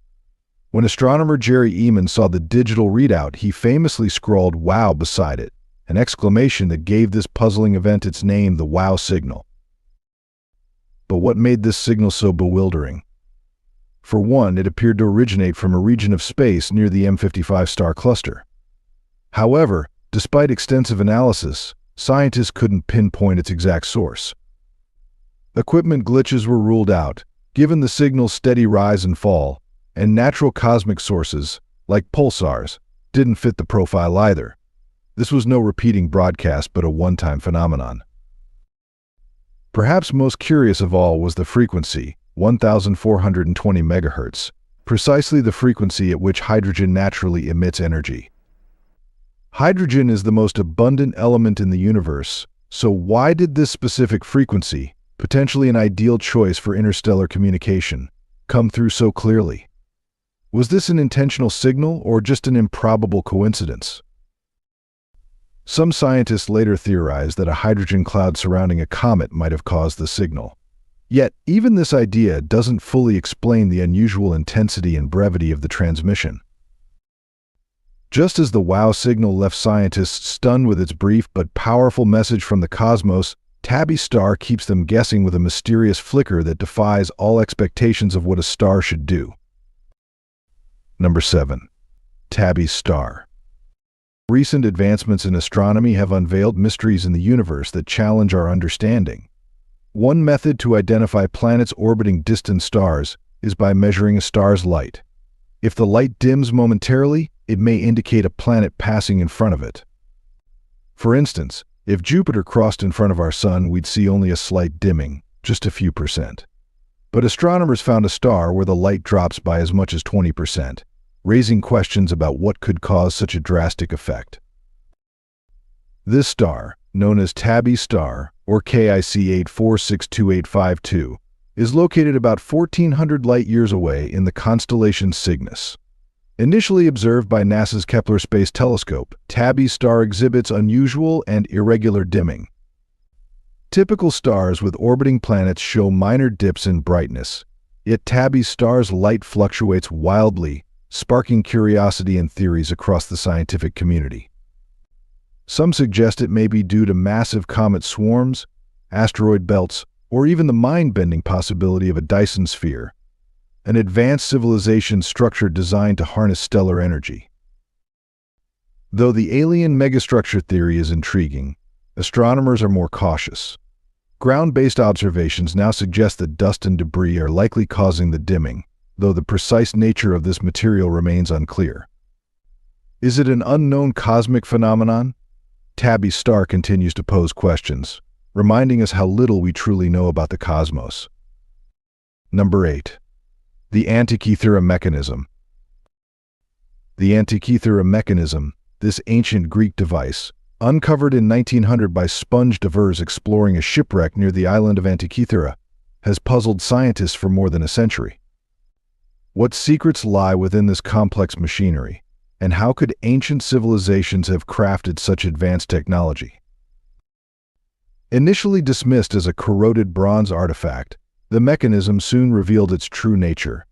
When astronomer Jerry Eman saw the digital readout, he famously scrawled "wow" beside it, an exclamation that gave this puzzling event its name, the WOW signal. But what made this signal so bewildering? For one, it appeared to originate from a region of space near the M55 star cluster. However, despite extensive analysis, scientists couldn't pinpoint its exact source. Equipment glitches were ruled out, given the signal's steady rise and fall, and natural cosmic sources, like pulsars, didn't fit the profile either. This was no repeating broadcast but a one-time phenomenon. Perhaps most curious of all was the frequency, 1,420 MHz, precisely the frequency at which hydrogen naturally emits energy. Hydrogen is the most abundant element in the universe, so why did this specific frequency, potentially an ideal choice for interstellar communication, come through so clearly? Was this an intentional signal or just an improbable coincidence? Some scientists later theorized that a hydrogen cloud surrounding a comet might have caused the signal. Yet, even this idea doesn't fully explain the unusual intensity and brevity of the transmission. Just as the WOW signal left scientists stunned with its brief but powerful message from the cosmos, Tabby's star keeps them guessing with a mysterious flicker that defies all expectations of what a star should do. Number 7. Tabby's star. Recent advancements in astronomy have unveiled mysteries in the universe that challenge our understanding. One method to identify planets orbiting distant stars is by measuring a star's light. If the light dims momentarily, it may indicate a planet passing in front of it. For instance, if Jupiter crossed in front of our Sun, we'd see only a slight dimming, just a few percent. But astronomers found a star where the light drops by as much as 20%, raising questions about what could cause such a drastic effect. This star, known as Tabby's star, or KIC 84628552, is located about 1,400 light-years away in the constellation Cygnus. Initially observed by NASA's Kepler Space Telescope, Tabby's star exhibits unusual and irregular dimming. Typical stars with orbiting planets show minor dips in brightness, yet Tabby's star's light fluctuates wildly, sparking curiosity and theories across the scientific community. Some suggest it may be due to massive comet swarms, asteroid belts, or even the mind-bending possibility of a Dyson sphere, an advanced civilization structure designed to harness stellar energy. Though the alien megastructure theory is intriguing, astronomers are more cautious. Ground-based observations now suggest that dust and debris are likely causing the dimming, though the precise nature of this material remains unclear. Is it an unknown cosmic phenomenon? Tabby's star continues to pose questions, reminding us how little we truly know about the cosmos. Number 8. The Antikythera mechanism. The Antikythera mechanism, this ancient Greek device, uncovered in 1900 by sponge divers exploring a shipwreck near the island of Antikythera, has puzzled scientists for more than a century. What secrets lie within this complex machinery? And how could ancient civilizations have crafted such advanced technology? Initially dismissed as a corroded bronze artifact, the mechanism soon revealed its true nature.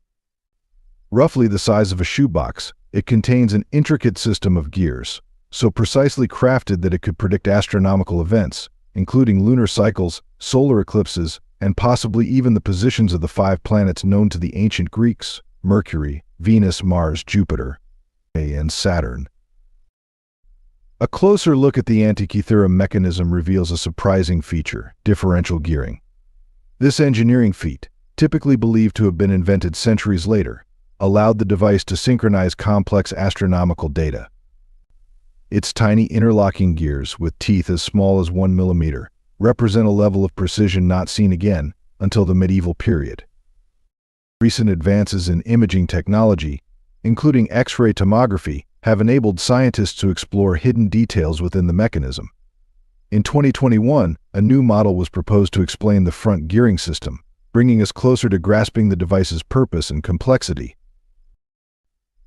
Roughly the size of a shoebox, it contains an intricate system of gears, so precisely crafted that it could predict astronomical events, including lunar cycles, solar eclipses, and possibly even the positions of the 5 planets known to the ancient Greeks: Mercury, Venus, Mars, Jupiter, and Saturn. A closer look at the Antikythera mechanism reveals a surprising feature: differential gearing. This engineering feat, typically believed to have been invented centuries later, allowed the device to synchronize complex astronomical data. Its tiny interlocking gears, with teeth as small as 1 millimeter, represent a level of precision not seen again until the medieval period. Recent advances in imaging technology, including X-ray tomography, have enabled scientists to explore hidden details within the mechanism. In 2021, a new model was proposed to explain the front gearing system, bringing us closer to grasping the device's purpose and complexity.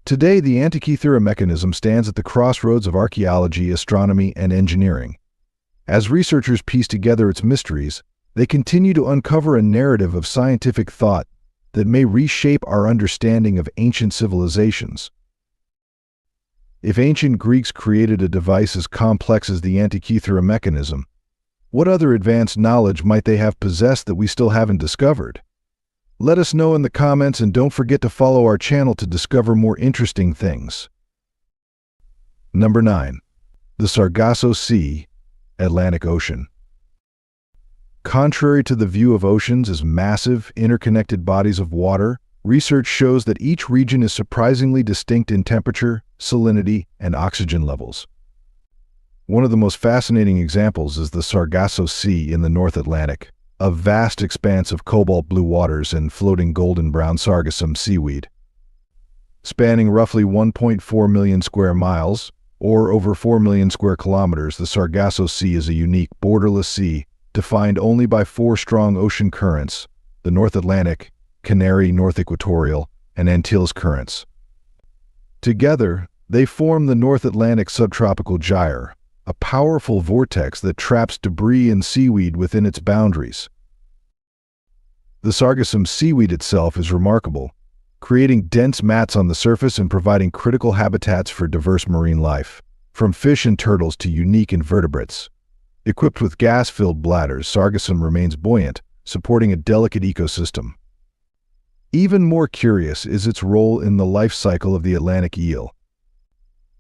Today, the Antikythera mechanism stands at the crossroads of archaeology, astronomy, and engineering. As researchers piece together its mysteries, they continue to uncover a narrative of scientific thought that may reshape our understanding of ancient civilizations. If ancient Greeks created a device as complex as the Antikythera mechanism, what other advanced knowledge might they have possessed that we still haven't discovered? Let us know in the comments, and don't forget to follow our channel to discover more interesting things. Number 9. The Sargasso Sea, Atlantic Ocean. Contrary to the view of oceans as massive, interconnected bodies of water, research shows that each region is surprisingly distinct in temperature, salinity, and oxygen levels. One of the most fascinating examples is the Sargasso Sea in the North Atlantic, a vast expanse of cobalt blue waters and floating golden-brown sargassum seaweed. Spanning roughly 1.4 million square miles, or over 4 million square kilometers, the Sargasso Sea is a unique, borderless sea defined only by 4 strong ocean currents: the North Atlantic, Canary, North Equatorial, and Antilles currents. Together, they form the North Atlantic Subtropical Gyre, a powerful vortex that traps debris and seaweed within its boundaries. The sargassum seaweed itself is remarkable, creating dense mats on the surface and providing critical habitats for diverse marine life, from fish and turtles to unique invertebrates. Equipped with gas-filled bladders, sargassum remains buoyant, supporting a delicate ecosystem. Even more curious is its role in the life cycle of the Atlantic eel.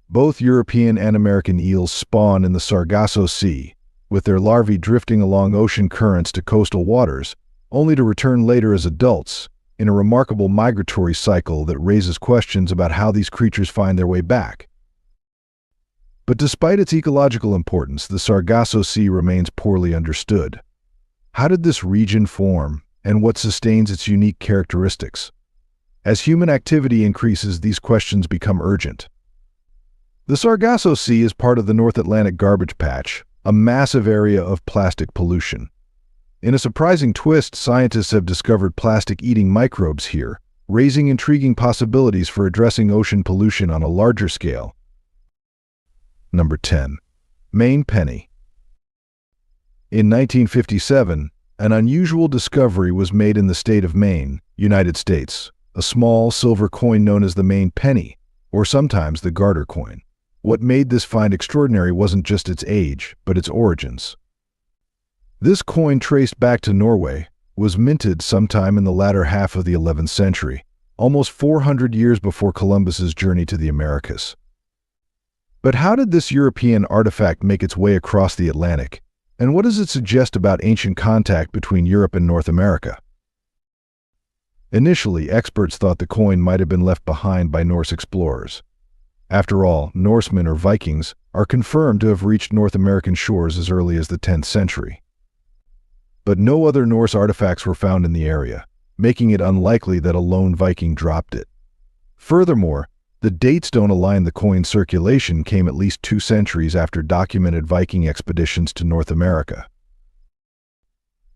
Both European and American eels spawn in the Sargasso Sea, with their larvae drifting along ocean currents to coastal waters, only to return later as adults, in a remarkable migratory cycle that raises questions about how these creatures find their way back. But despite its ecological importance, the Sargasso Sea remains poorly understood. How did this region form, and what sustains its unique characteristics? As human activity increases, these questions become urgent. The Sargasso Sea is part of the North Atlantic Garbage Patch, a massive area of plastic pollution. In a surprising twist, scientists have discovered plastic-eating microbes here, raising intriguing possibilities for addressing ocean pollution on a larger scale. Number 10. Maine Penny. In 1957, an unusual discovery was made in the state of Maine, United States, a small silver coin known as the Maine Penny, or sometimes the garter coin. What made this find extraordinary wasn't just its age, but its origins. This coin, traced back to Norway, was minted sometime in the latter half of the 11th century, almost 400 years before Columbus's journey to the Americas. But how did this European artifact make its way across the Atlantic, and what does it suggest about ancient contact between Europe and North America? Initially, experts thought the coin might have been left behind by Norse explorers. After all, Norsemen or Vikings are confirmed to have reached North American shores as early as the 10th century. But no other Norse artifacts were found in the area, making it unlikely that a lone Viking dropped it. Furthermore, the dates don't align. The coin's circulation came at least 2 centuries after documented Viking expeditions to North America.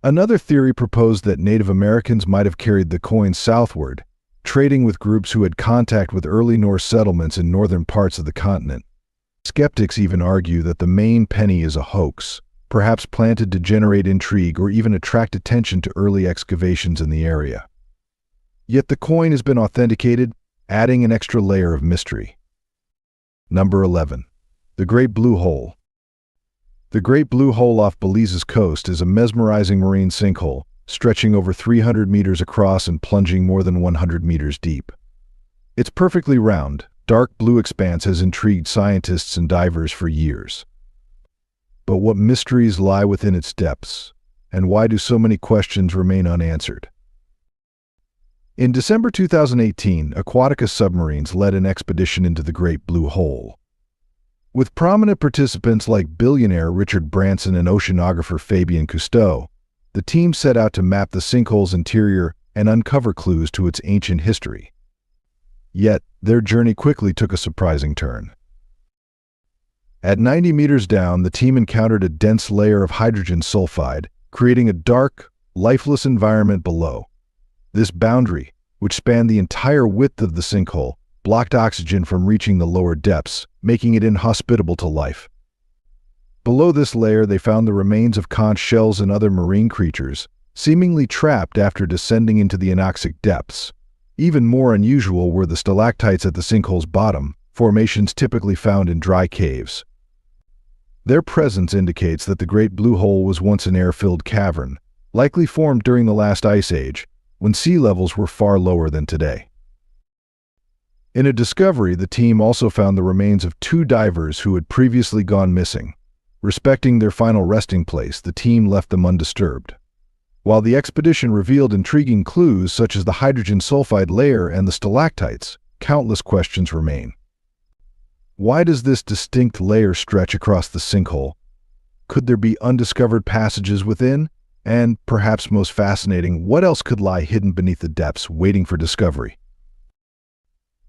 Another theory proposed that Native Americans might have carried the coin southward, trading with groups who had contact with early Norse settlements in northern parts of the continent. Skeptics even argue that the Maine penny is a hoax, perhaps planted to generate intrigue or even attract attention to early excavations in the area. Yet the coin has been authenticated, adding an extra layer of mystery. Number 11. The Great Blue Hole. The Great Blue Hole off Belize's coast is a mesmerizing marine sinkhole, stretching over 300 meters across and plunging more than 100 meters deep. Its perfectly round, dark blue expanse has intrigued scientists and divers for years. But what mysteries lie within its depths, and why do so many questions remain unanswered? In December 2018, Aquatica Submarines led an expedition into the Great Blue Hole. With prominent participants like billionaire Richard Branson and oceanographer Fabien Cousteau, the team set out to map the sinkhole's interior and uncover clues to its ancient history. Yet, their journey quickly took a surprising turn. At 90 meters down, the team encountered a dense layer of hydrogen sulfide, creating a dark, lifeless environment below. This boundary, which spanned the entire width of the sinkhole, blocked oxygen from reaching the lower depths, making it inhospitable to life. Below this layer, they found the remains of conch shells and other marine creatures, seemingly trapped after descending into the anoxic depths. Even more unusual were the stalactites at the sinkhole's bottom, formations typically found in dry caves. Their presence indicates that the Great Blue Hole was once an air-filled cavern, likely formed during the last ice age, when sea levels were far lower than today. In a discovery, the team also found the remains of 2 divers who had previously gone missing. Respecting their final resting place, the team left them undisturbed. While the expedition revealed intriguing clues such as the hydrogen sulfide layer and the stalactites, countless questions remain. Why does this distinct layer stretch across the sinkhole? Could there be undiscovered passages within? And, perhaps most fascinating, what else could lie hidden beneath the depths, waiting for discovery?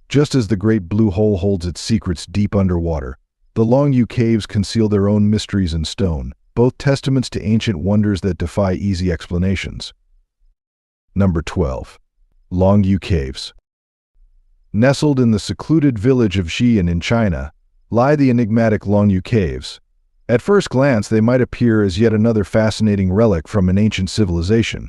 Just as the Great Blue Hole holds its secrets deep underwater, the Longyou Caves conceal their own mysteries in stone, both testaments to ancient wonders that defy easy explanations. Number 12. Longyou Caves. Nestled in the secluded village of Xi'an in China, lie the enigmatic Longyou Caves. At first glance, they might appear as yet another fascinating relic from an ancient civilization.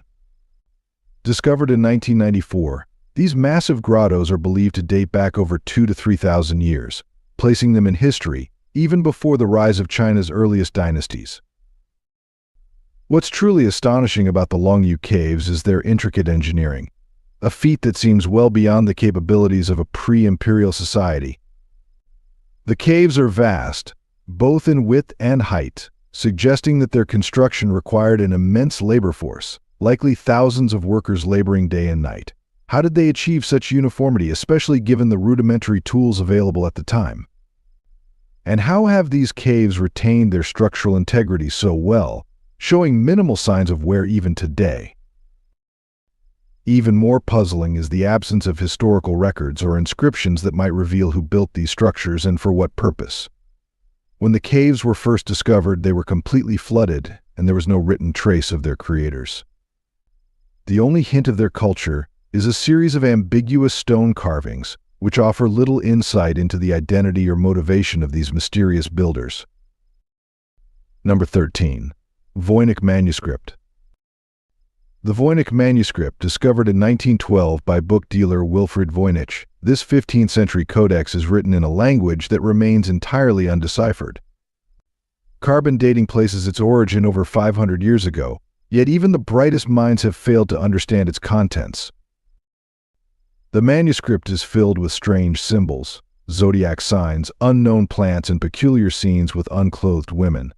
Discovered in 1994, these massive grottos are believed to date back over 2,000 to 3,000 years, placing them in history even before the rise of China's earliest dynasties. What's truly astonishing about the Longyou Caves is their intricate engineering, a feat that seems well beyond the capabilities of a pre-imperial society. The caves are vast, both in width and height, suggesting that their construction required an immense labor force, likely thousands of workers laboring day and night. How did they achieve such uniformity, especially given the rudimentary tools available at the time? And how have these caves retained their structural integrity so well, showing minimal signs of wear even today? Even more puzzling is the absence of historical records or inscriptions that might reveal who built these structures and for what purpose. When the caves were first discovered, they were completely flooded, and there was no written trace of their creators. The only hint of their culture is a series of ambiguous stone carvings, which offer little insight into the identity or motivation of these mysterious builders. Number 13. Voynich Manuscript. The Voynich manuscript, discovered in 1912 by book dealer Wilfrid Voynich, this 15th century codex is written in a language that remains entirely undeciphered. Carbon dating places its origin over 500 years ago, yet even the brightest minds have failed to understand its contents. The manuscript is filled with strange symbols, zodiac signs, unknown plants, and peculiar scenes with unclothed women.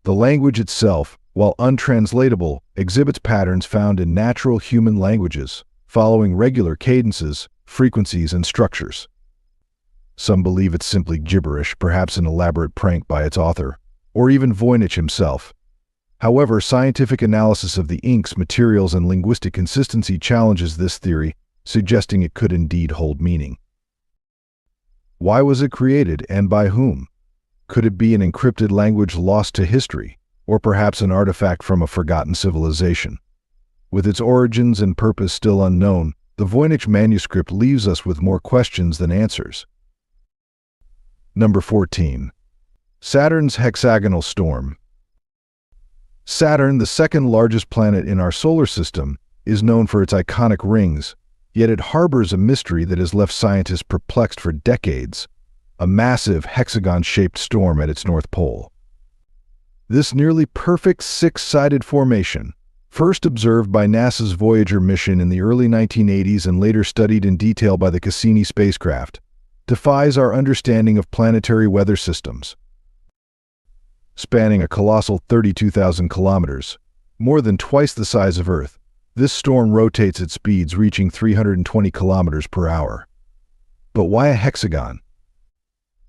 The language itself, while untranslatable, exhibits patterns found in natural human languages, following regular cadences, frequencies, and structures. Some believe it's simply gibberish, perhaps an elaborate prank by its author, or even Voynich himself. However, scientific analysis of the inks, materials, and linguistic consistency challenges this theory, suggesting it could indeed hold meaning. Why was it created, and by whom? Could it be an encrypted language lost to history, or perhaps an artifact from a forgotten civilization? With its origins and purpose still unknown, the Voynich manuscript leaves us with more questions than answers. Number 14. Saturn's hexagonal storm. Saturn, the second largest planet in our solar system, is known for its iconic rings, yet it harbors a mystery that has left scientists perplexed for decades. a massive hexagon-shaped storm at its north pole. This nearly perfect six-sided formation, first observed by NASA's Voyager mission in the early 1980s and later studied in detail by the Cassini spacecraft, defies our understanding of planetary weather systems. Spanning a colossal 32,000 kilometers, more than twice the size of Earth, this storm rotates at speeds reaching 320 kilometers per hour. But why a hexagon?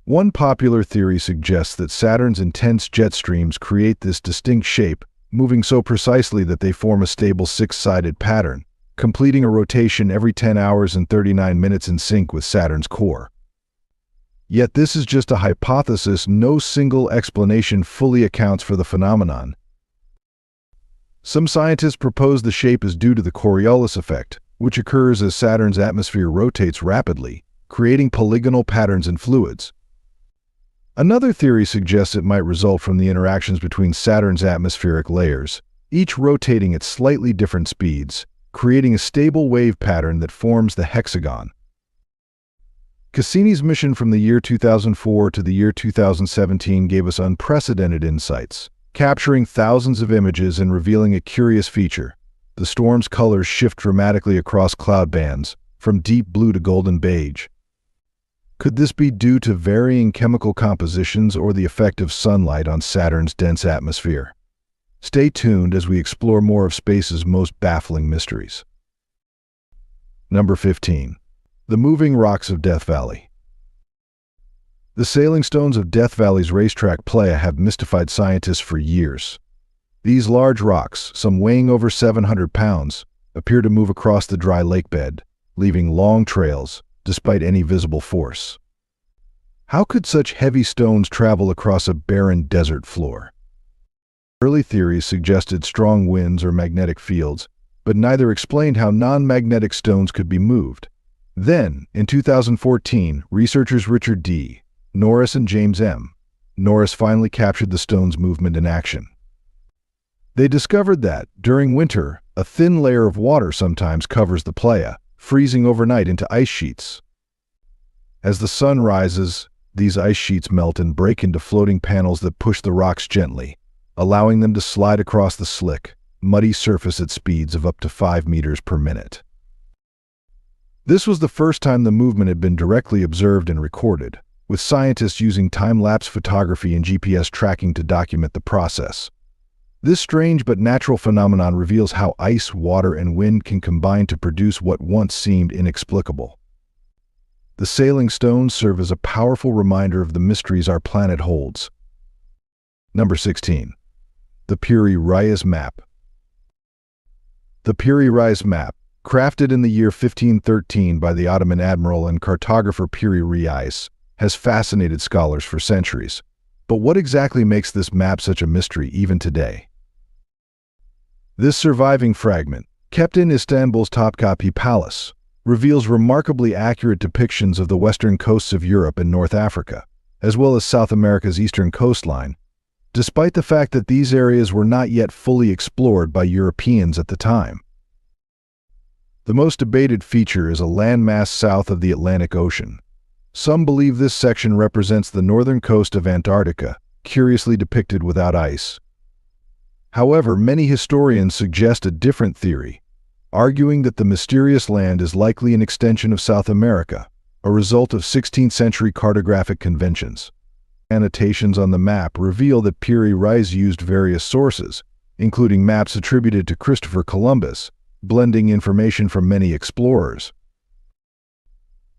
One popular theory suggests that Saturn's intense jet streams create this distinct shape, moving so precisely that they form a stable six-sided pattern, completing a rotation every 10 hours and 39 minutes in sync with Saturn's core. Yet this is just a hypothesis. No single explanation fully accounts for the phenomenon. Some scientists propose the shape is due to the Coriolis effect, which occurs as Saturn's atmosphere rotates rapidly, creating polygonal patterns in fluids. Another theory suggests it might result from the interactions between Saturn's atmospheric layers, each rotating at slightly different speeds, creating a stable wave pattern that forms the hexagon. Cassini's mission from the year 2004 to the year 2017 gave us unprecedented insights, capturing thousands of images and revealing a curious feature. The storm's colors shift dramatically across cloud bands, from deep blue to golden beige. Could this be due to varying chemical compositions or the effect of sunlight on Saturn's dense atmosphere? Stay tuned as we explore more of space's most baffling mysteries. Number 15. The moving rocks of Death Valley. The sailing stones of Death Valley's racetrack playa have mystified scientists for years. These large rocks, some weighing over 700 pounds, appear to move across the dry lake bed, leaving long trails, despite any visible force. How could such heavy stones travel across a barren desert floor? Early theories suggested strong winds or magnetic fields, but neither explained how non-magnetic stones could be moved. Then, in 2014, researchers Richard D. Norris and James M. Norris finally captured the stone's movement in action. They discovered that, during winter, a thin layer of water sometimes covers the playa, freezing overnight into ice sheets. As the sun rises, these ice sheets melt and break into floating panels that push the rocks gently, allowing them to slide across the slick, muddy surface at speeds of up to 5 meters per minute. This was the first time the movement had been directly observed and recorded, with scientists using time-lapse photography and GPS tracking to document the process. This strange but natural phenomenon reveals how ice, water, and wind can combine to produce what once seemed inexplicable. The sailing stones serve as a powerful reminder of the mysteries our planet holds. Number 16. The Piri Reis Map. The Piri Reis Map, crafted in the year 1513 by the Ottoman admiral and cartographer Piri Reis, has fascinated scholars for centuries. But what exactly makes this map such a mystery even today? This surviving fragment, kept in Istanbul's Topkapi Palace, reveals remarkably accurate depictions of the western coasts of Europe and North Africa, as well as South America's eastern coastline, despite the fact that these areas were not yet fully explored by Europeans at the time. The most debated feature is a landmass south of the Atlantic Ocean. Some believe this section represents the northern coast of Antarctica, curiously depicted without ice. However, many historians suggest a different theory, arguing that the mysterious land is likely an extension of South America, a result of 16th century cartographic conventions. Annotations on the map reveal that Piri Reis used various sources, including maps attributed to Christopher Columbus, blending information from many explorers.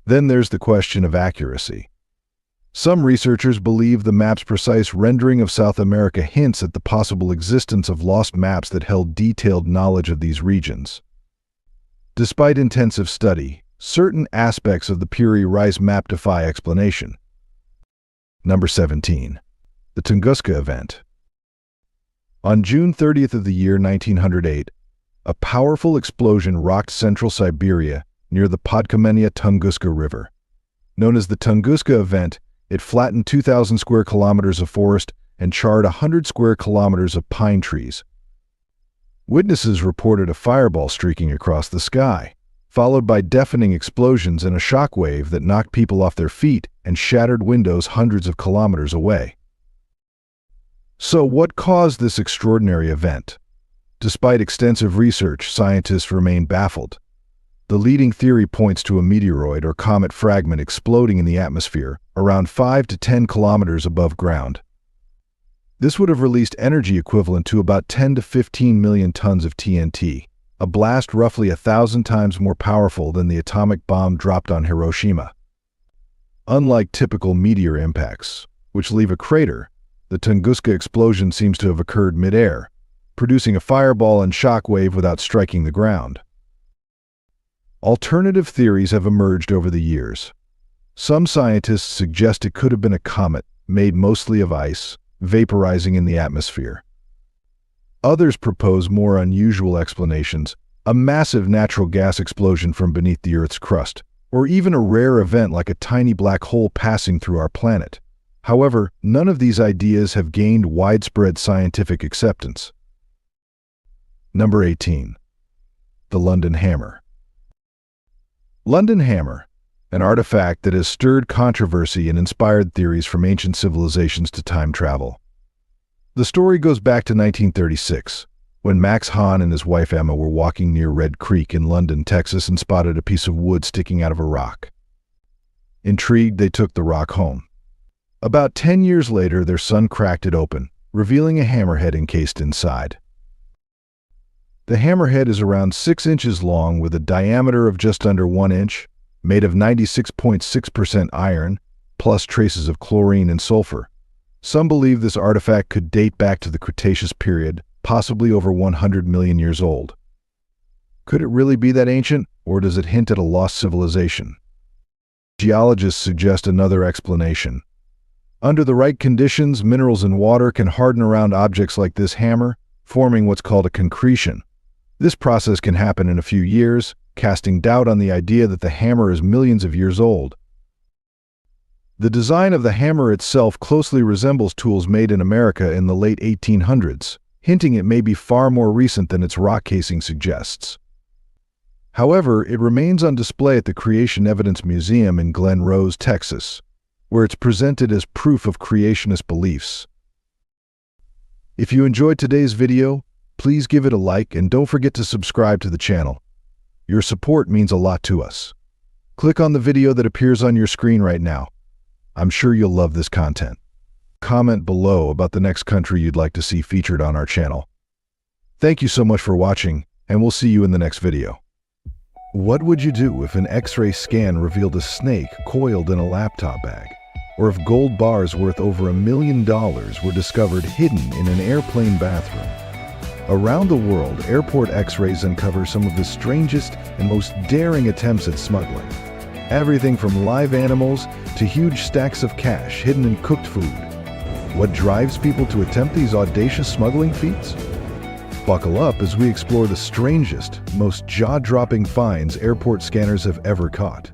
Then there's the question of accuracy. Some researchers believe the map's precise rendering of South America hints at the possible existence of lost maps that held detailed knowledge of these regions. Despite intensive study, certain aspects of the Piri Reis map defy explanation. Number 17. The Tunguska Event. On June 30th of the year 1908, a powerful explosion rocked central Siberia near the Podkamenia Tunguska River. Known as the Tunguska Event, it flattened 2,000 square kilometers of forest and charred 100 square kilometers of pine trees. Witnesses reported a fireball streaking across the sky, followed by deafening explosions and a shockwave that knocked people off their feet and shattered windows hundreds of kilometers away. So, what caused this extraordinary event? Despite extensive research, scientists remain baffled. The leading theory points to a meteoroid or comet fragment exploding in the atmosphere around 5 to 10 kilometers above ground. This would have released energy equivalent to about 10 to 15 million tons of TNT, a blast roughly 1,000 times more powerful than the atomic bomb dropped on Hiroshima. Unlike typical meteor impacts, which leave a crater, the Tunguska explosion seems to have occurred mid-air, producing a fireball and shockwave without striking the ground. Alternative theories have emerged over the years. Some scientists suggest it could have been a comet, made mostly of ice, vaporizing in the atmosphere. Others propose more unusual explanations, a massive natural gas explosion from beneath the Earth's crust, or even a rare event like a tiny black hole passing through our planet. However, none of these ideas have gained widespread scientific acceptance. Number 18. The London Hammer. London Hammer, an artifact that has stirred controversy and inspired theories from ancient civilizations to time travel. The story goes back to 1936, when Max Hahn and his wife Emma were walking near Red Creek in London, Texas, and spotted a piece of wood sticking out of a rock. Intrigued, they took the rock home. About 10 years later, their son cracked it open, revealing a hammerhead encased inside. The hammerhead is around 6 inches long with a diameter of just under 1 inch, made of 96.6% iron, plus traces of chlorine and sulfur. Some believe this artifact could date back to the Cretaceous period, possibly over 100 million years old. Could it really be that ancient, or does it hint at a lost civilization? Geologists suggest another explanation. Under the right conditions, minerals and water can harden around objects like this hammer, forming what's called a concretion. This process can happen in a few years, casting doubt on the idea that the hammer is millions of years old. The design of the hammer itself closely resembles tools made in America in the late 1800s, hinting it may be far more recent than its rock casing suggests. However, it remains on display at the Creation Evidence Museum in Glen Rose, Texas, where it's presented as proof of creationist beliefs. If you enjoyed today's video, please give it a like and don't forget to subscribe to the channel. Your support means a lot to us. Click on the video that appears on your screen right now. I'm sure you'll love this content. Comment below about the next country you'd like to see featured on our channel. Thank you so much for watching, and we'll see you in the next video. What would you do if an X-ray scan revealed a snake coiled in a laptop bag? Or if gold bars worth over $1 million were discovered hidden in an airplane bathroom? Around the world, airport X-rays uncover some of the strangest and most daring attempts at smuggling. Everything from live animals to huge stacks of cash hidden in cooked food. What drives people to attempt these audacious smuggling feats? Buckle up as we explore the strangest, most jaw-dropping finds airport scanners have ever caught.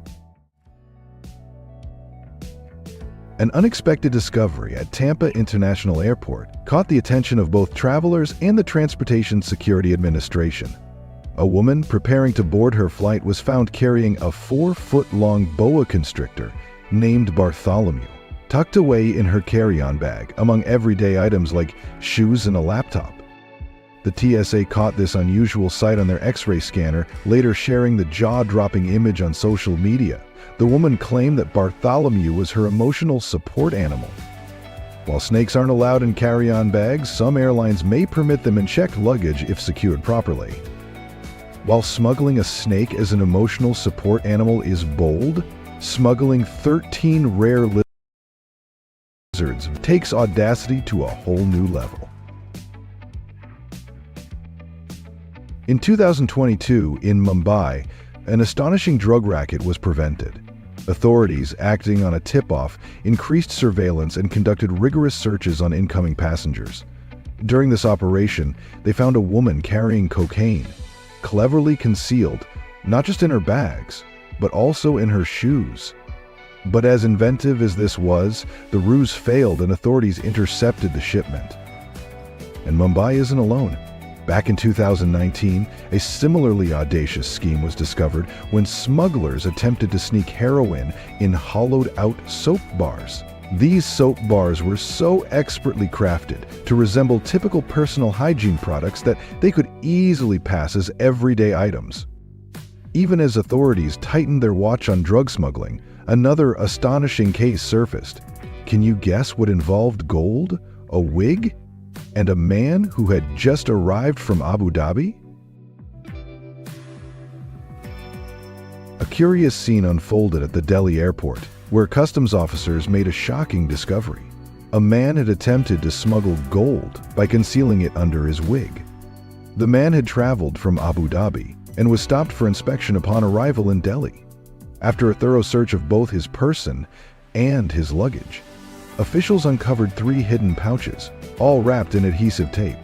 An unexpected discovery at Tampa International Airport caught the attention of both travelers and the Transportation Security Administration. A woman preparing to board her flight was found carrying a 4-foot-long boa constrictor named Bartholomew, tucked away in her carry-on bag among everyday items like shoes and a laptop. The TSA caught this unusual sight on their X-ray scanner, later sharing the jaw-dropping image on social media. The woman claimed that Bartholomew was her emotional support animal. While snakes aren't allowed in carry-on bags, some airlines may permit them in checked luggage if secured properly. While smuggling a snake as an emotional support animal is bold, smuggling 13 rare lizards takes audacity to a whole new level. In 2022, in Mumbai, an astonishing drug racket was prevented. Authorities, acting on a tip-off, increased surveillance and conducted rigorous searches on incoming passengers. During this operation, they found a woman carrying cocaine, cleverly concealed, not just in her bags, but also in her shoes. But as inventive as this was, the ruse failed and authorities intercepted the shipment. And Mumbai isn't alone. Back in 2019, a similarly audacious scheme was discovered when smugglers attempted to sneak heroin in hollowed-out soap bars. These soap bars were so expertly crafted to resemble typical personal hygiene products that they could easily pass as everyday items. Even as authorities tightened their watch on drug smuggling, another astonishing case surfaced. Can you guess what involved gold, a wig, and a man who had just arrived from Abu Dhabi? A curious scene unfolded at the Delhi airport, where customs officers made a shocking discovery. A man had attempted to smuggle gold by concealing it under his wig. The man had traveled from Abu Dhabi and was stopped for inspection upon arrival in Delhi. After a thorough search of both his person and his luggage, officials uncovered 3 hidden pouches, all wrapped in adhesive tape.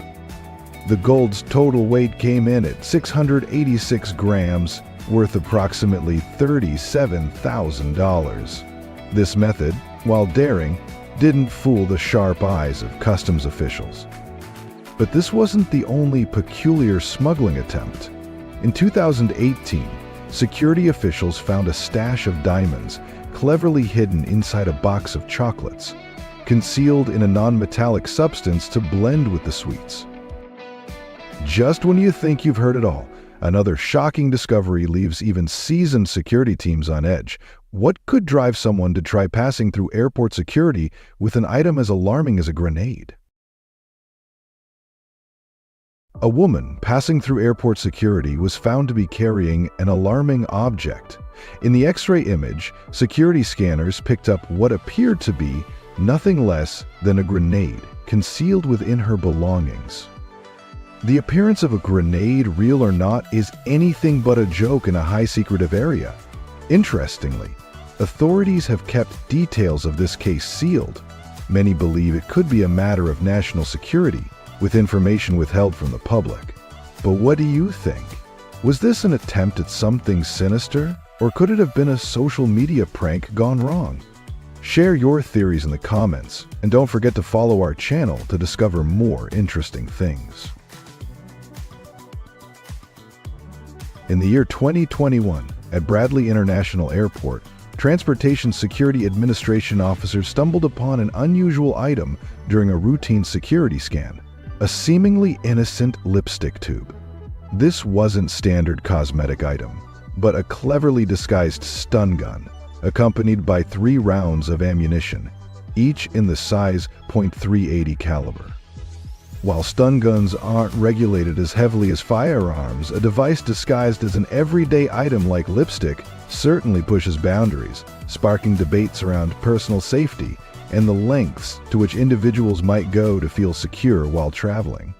The gold's total weight came in at 686 grams, worth approximately $37,000. This method, while daring, didn't fool the sharp eyes of customs officials. But this wasn't the only peculiar smuggling attempt. In 2018, security officials found a stash of diamonds cleverly hidden inside a box of chocolates, concealed in a non-metallic substance to blend with the sweets. Just when you think you've heard it all, another shocking discovery leaves even seasoned security teams on edge. What could drive someone to try passing through airport security with an item as alarming as a grenade? A woman passing through airport security was found to be carrying an alarming object. In the X-ray image, security scanners picked up what appeared to be nothing less than a grenade concealed within her belongings. The appearance of a grenade, real or not, is anything but a joke in a high-secretive area. Interestingly, authorities have kept details of this case sealed. Many believe it could be a matter of national security, with information withheld from the public. But what do you think? Was this an attempt at something sinister, or could it have been a social media prank gone wrong? Share your theories in the comments, and don't forget to follow our channel to discover more interesting things. In the year 2021, at Bradley International Airport, Transportation Security Administration officers stumbled upon an unusual item during a routine security scan: a seemingly innocent lipstick tube. This wasn't standard cosmetic item, but a cleverly disguised stun gun, accompanied by 3 rounds of ammunition, each in the size .380 caliber. While stun guns aren't regulated as heavily as firearms, a device disguised as an everyday item like lipstick certainly pushes boundaries, sparking debates around personal safety and the lengths to which individuals might go to feel secure while traveling.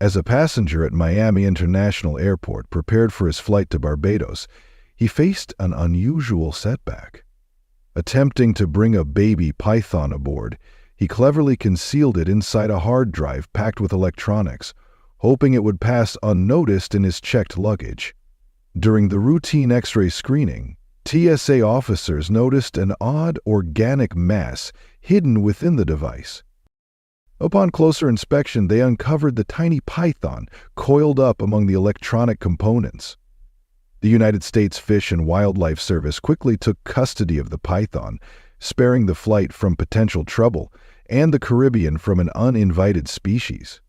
As a passenger at Miami International Airport prepared for his flight to Barbados, he faced an unusual setback. Attempting to bring a baby python aboard, he cleverly concealed it inside a hard drive packed with electronics, hoping it would pass unnoticed in his checked luggage. During the routine X-ray screening, TSA officers noticed an odd organic mass hidden within the device. Upon closer inspection, they uncovered the tiny python coiled up among the electronic components. The United States Fish and Wildlife Service quickly took custody of the python, sparing the flight from potential trouble and the Caribbean from an uninvited species.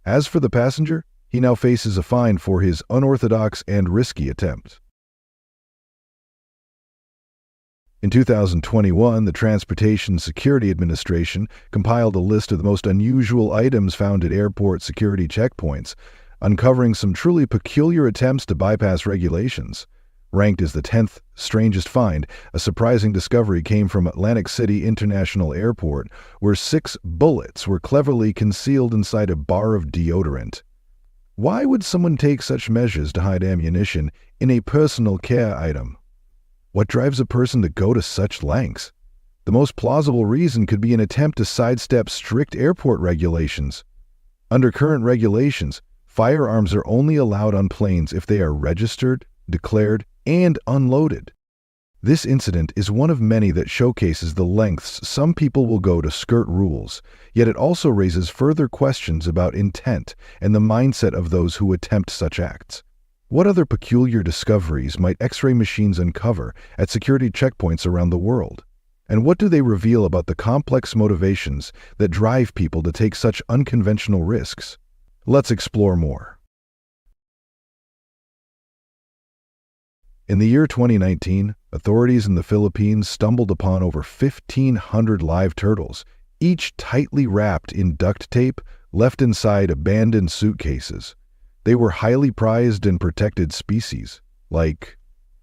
As for the passenger, he now faces a fine for his unorthodox and risky attempt. In 2021, the Transportation Security Administration compiled a list of the most unusual items found at airport security checkpoints, uncovering some truly peculiar attempts to bypass regulations. Ranked as the 10th strangest find, a surprising discovery came from Atlantic City International Airport, where 6 bullets were cleverly concealed inside a bar of deodorant. Why would someone take such measures to hide ammunition in a personal care item? What drives a person to go to such lengths? The most plausible reason could be an attempt to sidestep strict airport regulations. Under current regulations, firearms are only allowed on planes if they are registered, declared, and unloaded. This incident is one of many that showcases the lengths some people will go to skirt rules, yet it also raises further questions about intent and the mindset of those who attempt such acts. What other peculiar discoveries might X-ray machines uncover at security checkpoints around the world? And what do they reveal about the complex motivations that drive people to take such unconventional risks? Let's explore more. In the year 2019, authorities in the Philippines stumbled upon over 1,500 live turtles, each tightly wrapped in duct tape left inside abandoned suitcases. They were highly prized and protected species, like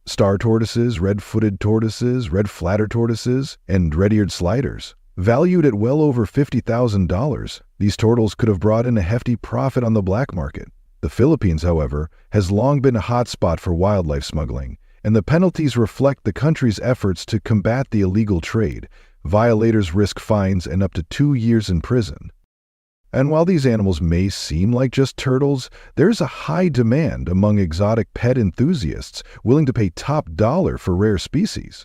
star tortoises, red-footed tortoises, red-flatter tortoises, and red-eared sliders. Valued at well over $50,000, these turtles could have brought in a hefty profit on the black market. The Philippines, however, has long been a hotspot for wildlife smuggling, and the penalties reflect the country's efforts to combat the illegal trade. Violators risk fines and up to 2 years in prison. And while these animals may seem like just turtles, there's a high demand among exotic pet enthusiasts willing to pay top dollar for rare species.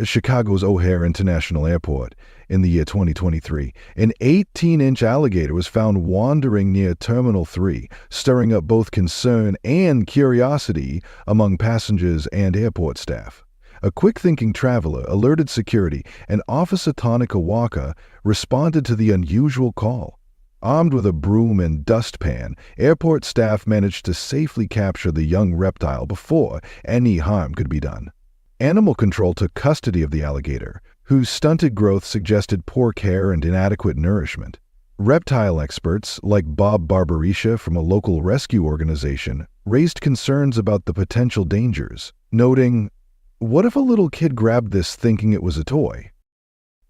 Chicago's O'Hare International Airport. In the year 2023, an 18-inch alligator was found wandering near Terminal 3, stirring up both concern and curiosity among passengers and airport staff. A quick-thinking traveler alerted security, and Officer Tonica Walker responded to the unusual call. Armed with a broom and dustpan, airport staff managed to safely capture the young reptile before any harm could be done. Animal control took custody of the alligator, whose stunted growth suggested poor care and inadequate nourishment. Reptile experts, like Bob Barbarisha from a local rescue organization, raised concerns about the potential dangers, noting, "What if a little kid grabbed this thinking it was a toy?"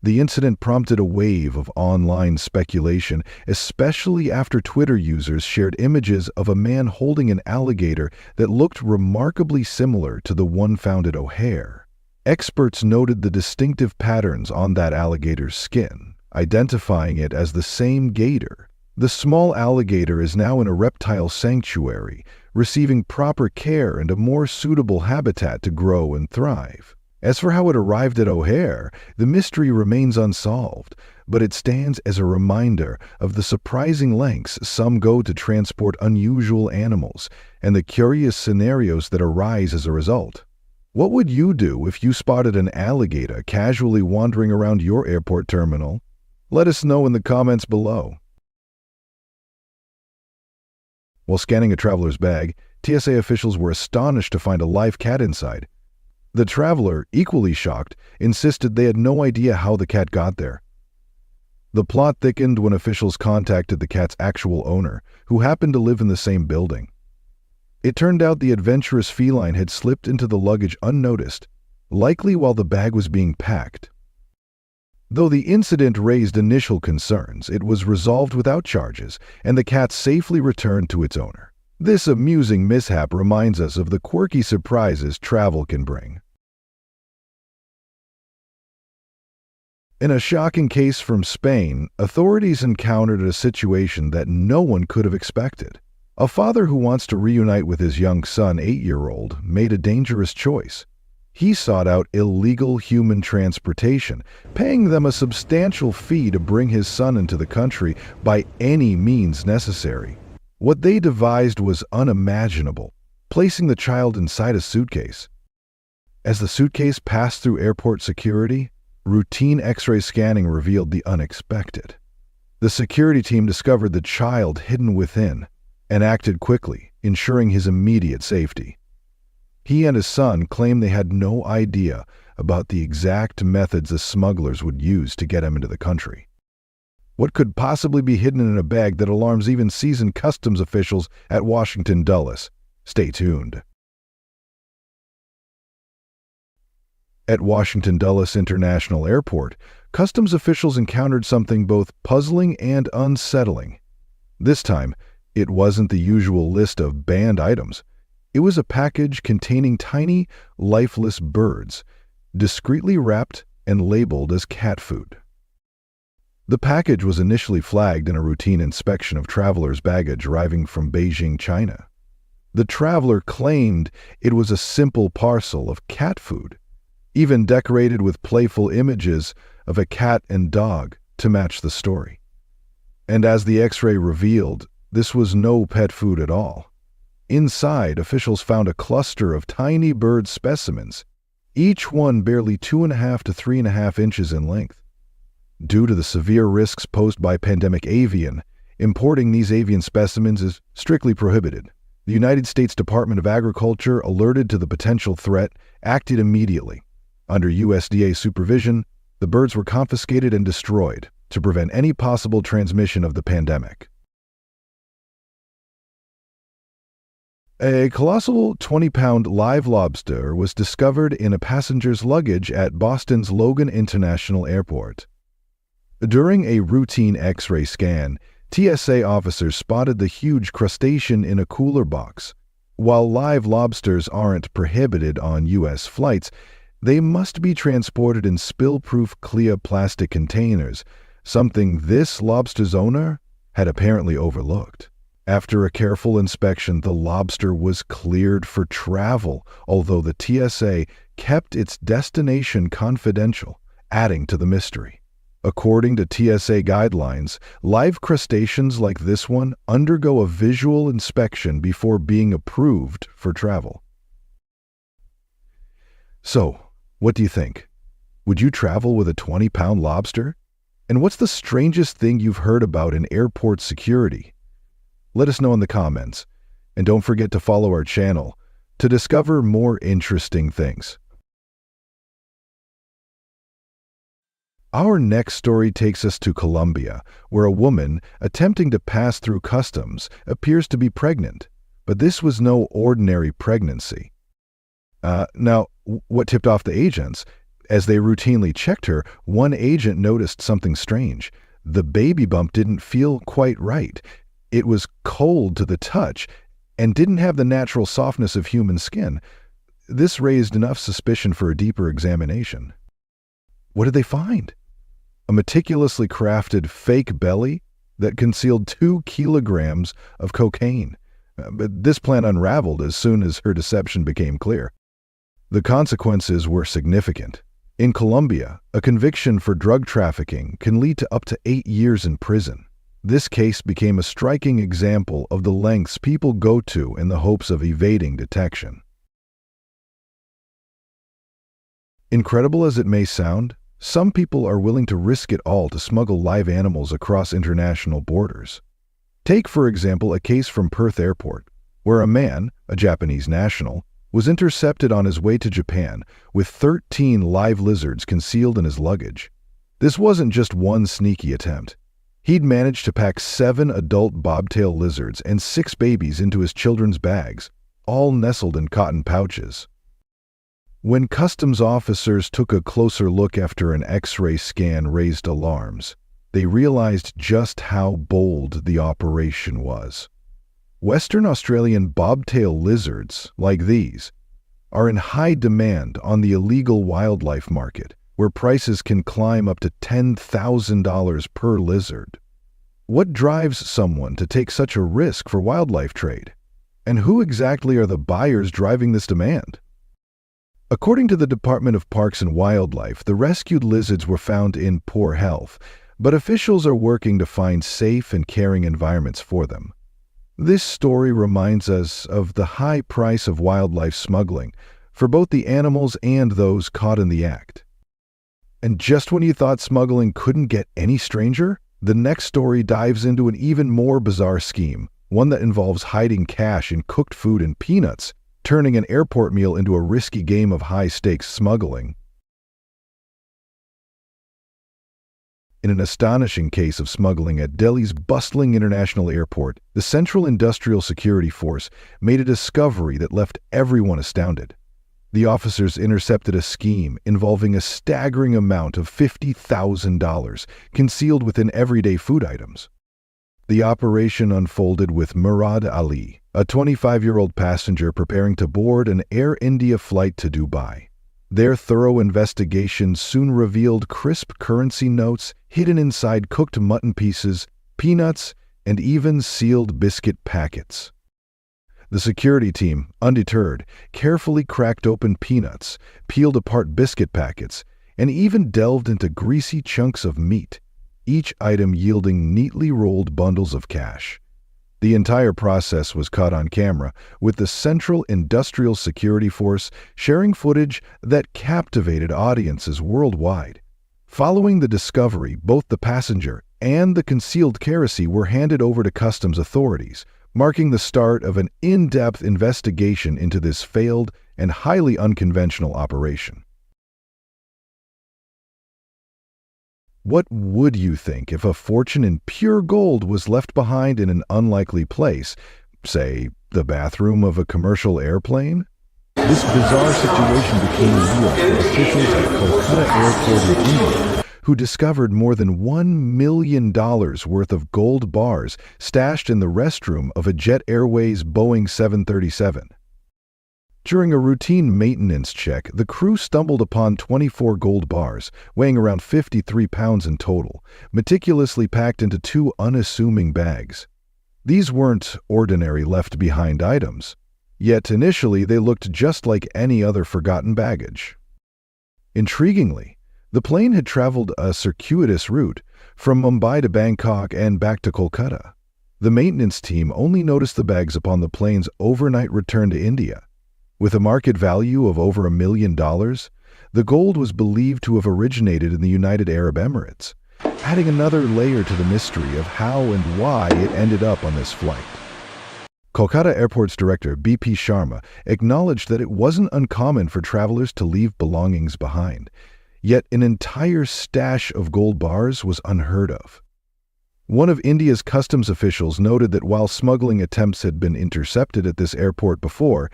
The incident prompted a wave of online speculation, especially after Twitter users shared images of a man holding an alligator that looked remarkably similar to the one found at O'Hare. Experts noted the distinctive patterns on that alligator's skin, identifying it as the same gator. The small alligator is now in a reptile sanctuary, receiving proper care and a more suitable habitat to grow and thrive. As for how it arrived at O'Hare, the mystery remains unsolved, but it stands as a reminder of the surprising lengths some go to transport unusual animals and the curious scenarios that arise as a result. What would you do if you spotted an alligator casually wandering around your airport terminal? Let us know in the comments below. While scanning a traveler's bag, TSA officials were astonished to find a live cat inside. The traveler, equally shocked, insisted they had no idea how the cat got there. The plot thickened when officials contacted the cat's actual owner, who happened to live in the same building. It turned out the adventurous feline had slipped into the luggage unnoticed, likely while the bag was being packed. Though the incident raised initial concerns, it was resolved without charges, and the cat safely returned to its owner. This amusing mishap reminds us of the quirky surprises travel can bring. In a shocking case from Spain, authorities encountered a situation that no one could have expected. A father who wants to reunite with his young son, 8-year-old, made a dangerous choice. He sought out illegal human transportation, paying them a substantial fee to bring his son into the country by any means necessary. What they devised was unimaginable, placing the child inside a suitcase. As the suitcase passed through airport security, routine X-ray scanning revealed the unexpected. The security team discovered the child hidden within and acted quickly, ensuring his immediate safety. He and his son claimed they had no idea about the exact methods the smugglers would use to get him into the country. What could possibly be hidden in a bag that alarms even seasoned customs officials at Washington Dulles? Stay tuned. At Washington Dulles International Airport, customs officials encountered something both puzzling and unsettling. This time, it wasn't the usual list of banned items. It was a package containing tiny, lifeless birds, discreetly wrapped and labeled as cat food. The package was initially flagged in a routine inspection of travelers' baggage arriving from Beijing, China. The traveler claimed it was a simple parcel of cat food, even decorated with playful images of a cat and dog to match the story. And as the X-ray revealed, this was no pet food at all. Inside, officials found a cluster of tiny bird specimens, each one barely 2.5 to 3.5 inches in length. Due to the severe risks posed by pandemic avian, importing these avian specimens is strictly prohibited. The United States Department of Agriculture, alerted to the potential threat, acted immediately. Under USDA supervision, the birds were confiscated and destroyed to prevent any possible transmission of the pandemic. A colossal 20-pound live lobster was discovered in a passenger's luggage at Boston's Logan International Airport. During a routine X-ray scan, TSA officers spotted the huge crustacean in a cooler box. While live lobsters aren't prohibited on U.S. flights, they must be transported in spill-proof clear plastic containers, something this lobster's owner had apparently overlooked. After a careful inspection, the lobster was cleared for travel, although the TSA kept its destination confidential, adding to the mystery. According to TSA guidelines, live crustaceans like this one undergo a visual inspection before being approved for travel. So, what do you think? Would you travel with a 20-pound lobster? And what's the strangest thing you've heard about in airport security? Let us know in the comments, and don't forget to follow our channel to discover more interesting things. Our next story takes us to Colombia, where a woman attempting to pass through customs appears to be pregnant, but this was no ordinary pregnancy. Now, what tipped off the agents? As they routinely checked her, one agent noticed something strange. The baby bump didn't feel quite right. It was cold to the touch and didn't have the natural softness of human skin. This raised enough suspicion for a deeper examination. What did they find? A meticulously crafted fake belly that concealed 2 kilograms of cocaine. But this plan unraveled as soon as her deception became clear. The consequences were significant. In Colombia, a conviction for drug trafficking can lead to up to 8 years in prison. This case became a striking example of the lengths people go to in the hopes of evading detection. Incredible as it may sound, some people are willing to risk it all to smuggle live animals across international borders. Take, for example, a case from Perth Airport, where a man, a Japanese national, was intercepted on his way to Japan with 13 live lizards concealed in his luggage. This wasn't just one sneaky attempt. He'd managed to pack 7 adult bobtail lizards and 6 babies into his children's bags, all nestled in cotton pouches. When customs officers took a closer look after an X-ray scan raised alarms, they realized just how bold the operation was. Western Australian bobtail lizards, like these, are in high demand on the illegal wildlife market, where prices can climb up to $10,000 per lizard. What drives someone to take such a risk for wildlife trade? And who exactly are the buyers driving this demand? According to the Department of Parks and Wildlife, the rescued lizards were found in poor health, but officials are working to find safe and caring environments for them. This story reminds us of the high price of wildlife smuggling for both the animals and those caught in the act. And just when you thought smuggling couldn't get any stranger, the next story dives into an even more bizarre scheme, one that involves hiding cash in cooked food and peanuts, turning an airport meal into a risky game of high-stakes smuggling. In an astonishing case of smuggling at Delhi's bustling international airport, the Central Industrial Security Force made a discovery that left everyone astounded. The officers intercepted a scheme involving a staggering amount of $50,000 concealed within everyday food items. The operation unfolded with Murad Ali, a 25-year-old passenger preparing to board an Air India flight to Dubai. Their thorough investigation soon revealed crisp currency notes hidden inside cooked mutton pieces, peanuts, and even sealed biscuit packets. The security team, undeterred, carefully cracked open peanuts, peeled apart biscuit packets, and even delved into greasy chunks of meat, each item yielding neatly rolled bundles of cash. The entire process was caught on camera, with the Central Industrial Security Force sharing footage that captivated audiences worldwide. Following the discovery, both the passenger and the concealed carry were handed over to customs authorities, marking the start of an in-depth investigation into this failed and highly unconventional operation. What would you think if a fortune in pure gold was left behind in an unlikely place, say, the bathroom of a commercial airplane? This bizarre situation became real for officials at Kolkata Airport in India, who discovered more than $1 million worth of gold bars stashed in the restroom of a Jet Airways Boeing 737. During a routine maintenance check, the crew stumbled upon 24 gold bars, weighing around 53 pounds in total, meticulously packed into 2 unassuming bags. These weren't ordinary left-behind items, yet initially they looked just like any other forgotten baggage. Intriguingly, the plane had traveled a circuitous route from Mumbai to Bangkok and back to Kolkata. The maintenance team only noticed the bags upon the plane's overnight return to India. With a market value of over $1 million, the gold was believed to have originated in the United Arab Emirates, adding another layer to the mystery of how and why it ended up on this flight. Kolkata Airport's director, BP Sharma, acknowledged that it wasn't uncommon for travelers to leave belongings behind, yet an entire stash of gold bars was unheard of. One of India's customs officials noted that while smuggling attempts had been intercepted at this airport before,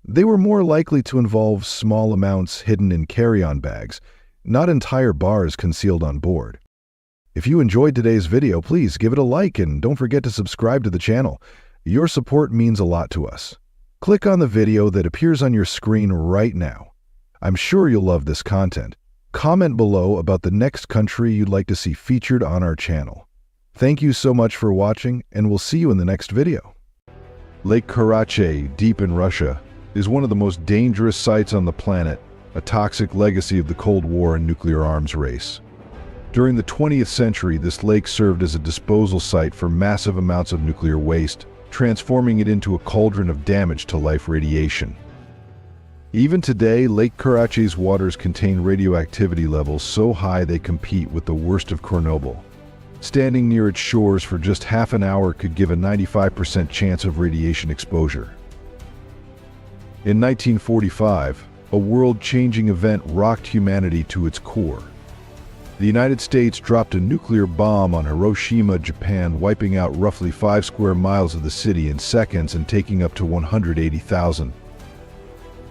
they were more likely to involve small amounts hidden in carry-on bags, not entire bars concealed on board. If you enjoyed today's video, please give it a like and don't forget to subscribe to the channel. Your support means a lot to us. Click on the video that appears on your screen right now. I'm sure you'll love this content. Comment below about the next country you'd like to see featured on our channel. Thank you so much for watching, and we'll see you in the next video. Lake Karachay, deep in Russia, is one of the most dangerous sites on the planet, a toxic legacy of the Cold War and nuclear arms race. During the 20th century, this lake served as a disposal site for massive amounts of nuclear waste, transforming it into a cauldron of damage-to-life radiation. Even today, Lake Karachay's waters contain radioactivity levels so high they compete with the worst of Chernobyl. Standing near its shores for just half an hour could give a 95% chance of radiation exposure. In 1945, a world-changing event rocked humanity to its core. The United States dropped a nuclear bomb on Hiroshima, Japan, wiping out roughly 5 square miles of the city in seconds and taking up to 180,000.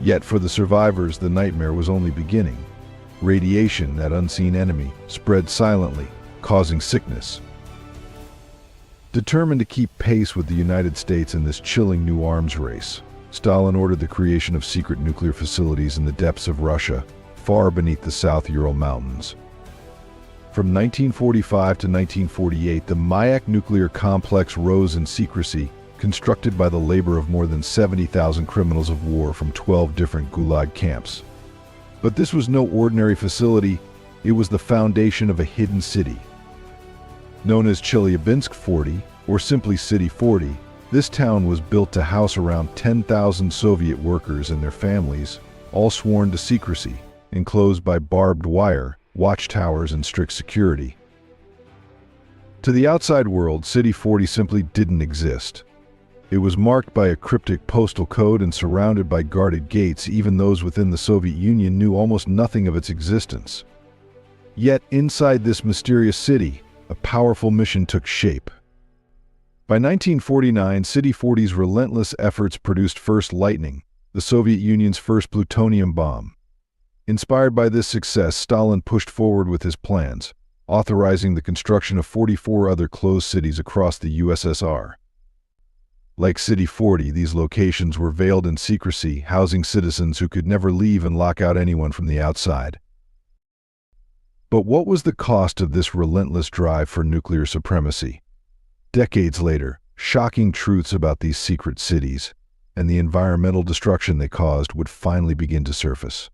Yet for the survivors, the nightmare was only beginning. Radiation, that unseen enemy, spread silently, causing sickness. Determined to keep pace with the United States in this chilling new arms race, Stalin ordered the creation of secret nuclear facilities in the depths of Russia, far beneath the South Ural Mountains. From 1945 to 1948, the Mayak nuclear complex rose in secrecy, constructed by the labor of more than 70,000 criminals of war from 12 different Gulag camps. But this was no ordinary facility, it was the foundation of a hidden city. Known as Chelyabinsk 40, or simply City 40, this town was built to house around 10,000 Soviet workers and their families, all sworn to secrecy, enclosed by barbed wire, watchtowers, and strict security. To the outside world, City 40 simply didn't exist. It was marked by a cryptic postal code and surrounded by guarded gates. Even those within the Soviet Union knew almost nothing of its existence. Yet inside this mysterious city, a powerful mission took shape. By 1949, City 40's relentless efforts produced First Lightning, the Soviet Union's first plutonium bomb. Inspired by this success, Stalin pushed forward with his plans, authorizing the construction of 44 other closed cities across the USSR. Like City 40, these locations were veiled in secrecy, housing citizens who could never leave and lock out anyone from the outside. But what was the cost of this relentless drive for nuclear supremacy? Decades later, shocking truths about these secret cities, and the environmental destruction they caused would finally begin to surface.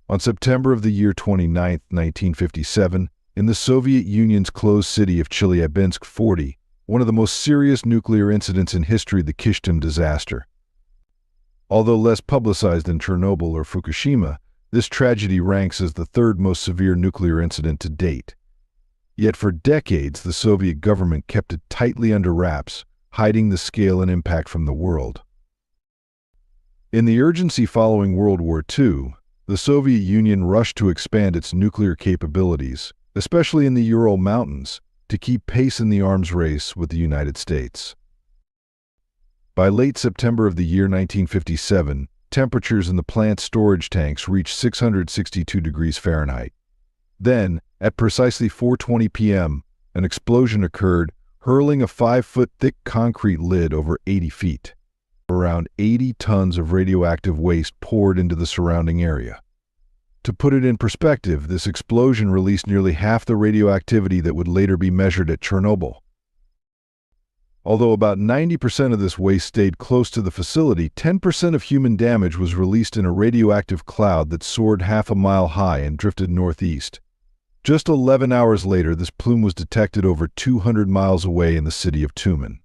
On September of the year 29, 1957, in the Soviet Union's closed city of Chelyabinsk 40, one of the most serious nuclear incidents in history, the Kishtim disaster. Although less publicized than Chernobyl or Fukushima, this tragedy ranks as the third most severe nuclear incident to date. Yet for decades, the Soviet government kept it tightly under wraps, hiding the scale and impact from the world. In the urgency following World War II, the Soviet Union rushed to expand its nuclear capabilities, especially in the Ural Mountains, to keep pace in the arms race with the United States. By late September of the year 1957, temperatures in the plant's storage tanks reached 662 degrees Fahrenheit. Then, at precisely 4:20 p.m., an explosion occurred, hurling a 5-foot-thick concrete lid over 80 feet. Around 80 tons of radioactive waste poured into the surrounding area. To put it in perspective, this explosion released nearly half the radioactivity that would later be measured at Chernobyl. Although about 90% of this waste stayed close to the facility, 10% of human damage was released in a radioactive cloud that soared half a mile high and drifted northeast. Just 11 hours later, this plume was detected over 200 miles away in the city of Tumen.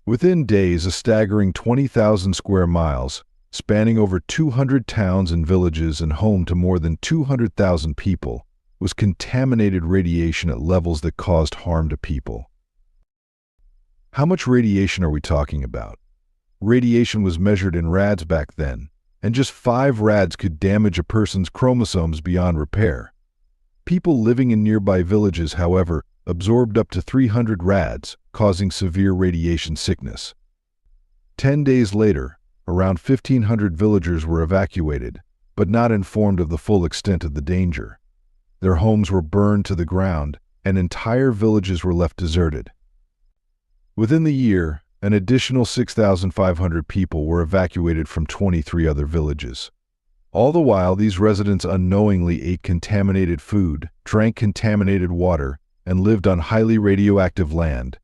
Within days, a staggering 20,000 square miles, spanning over 200 towns and villages and home to more than 200,000 people, was contaminated radiation at levels that caused harm to people. How much radiation are we talking about? Radiation was measured in rads back then, and just 5 rads could damage a person's chromosomes beyond repair. People living in nearby villages, however, absorbed up to 300 rads, causing severe radiation sickness. 10 days later, around 1,500 villagers were evacuated, but not informed of the full extent of the danger. Their homes were burned to the ground, and entire villages were left deserted. Within the year, an additional 6,500 people were evacuated from 23 other villages. All the while, these residents unknowingly ate contaminated food, drank contaminated water, and lived on highly radioactive land.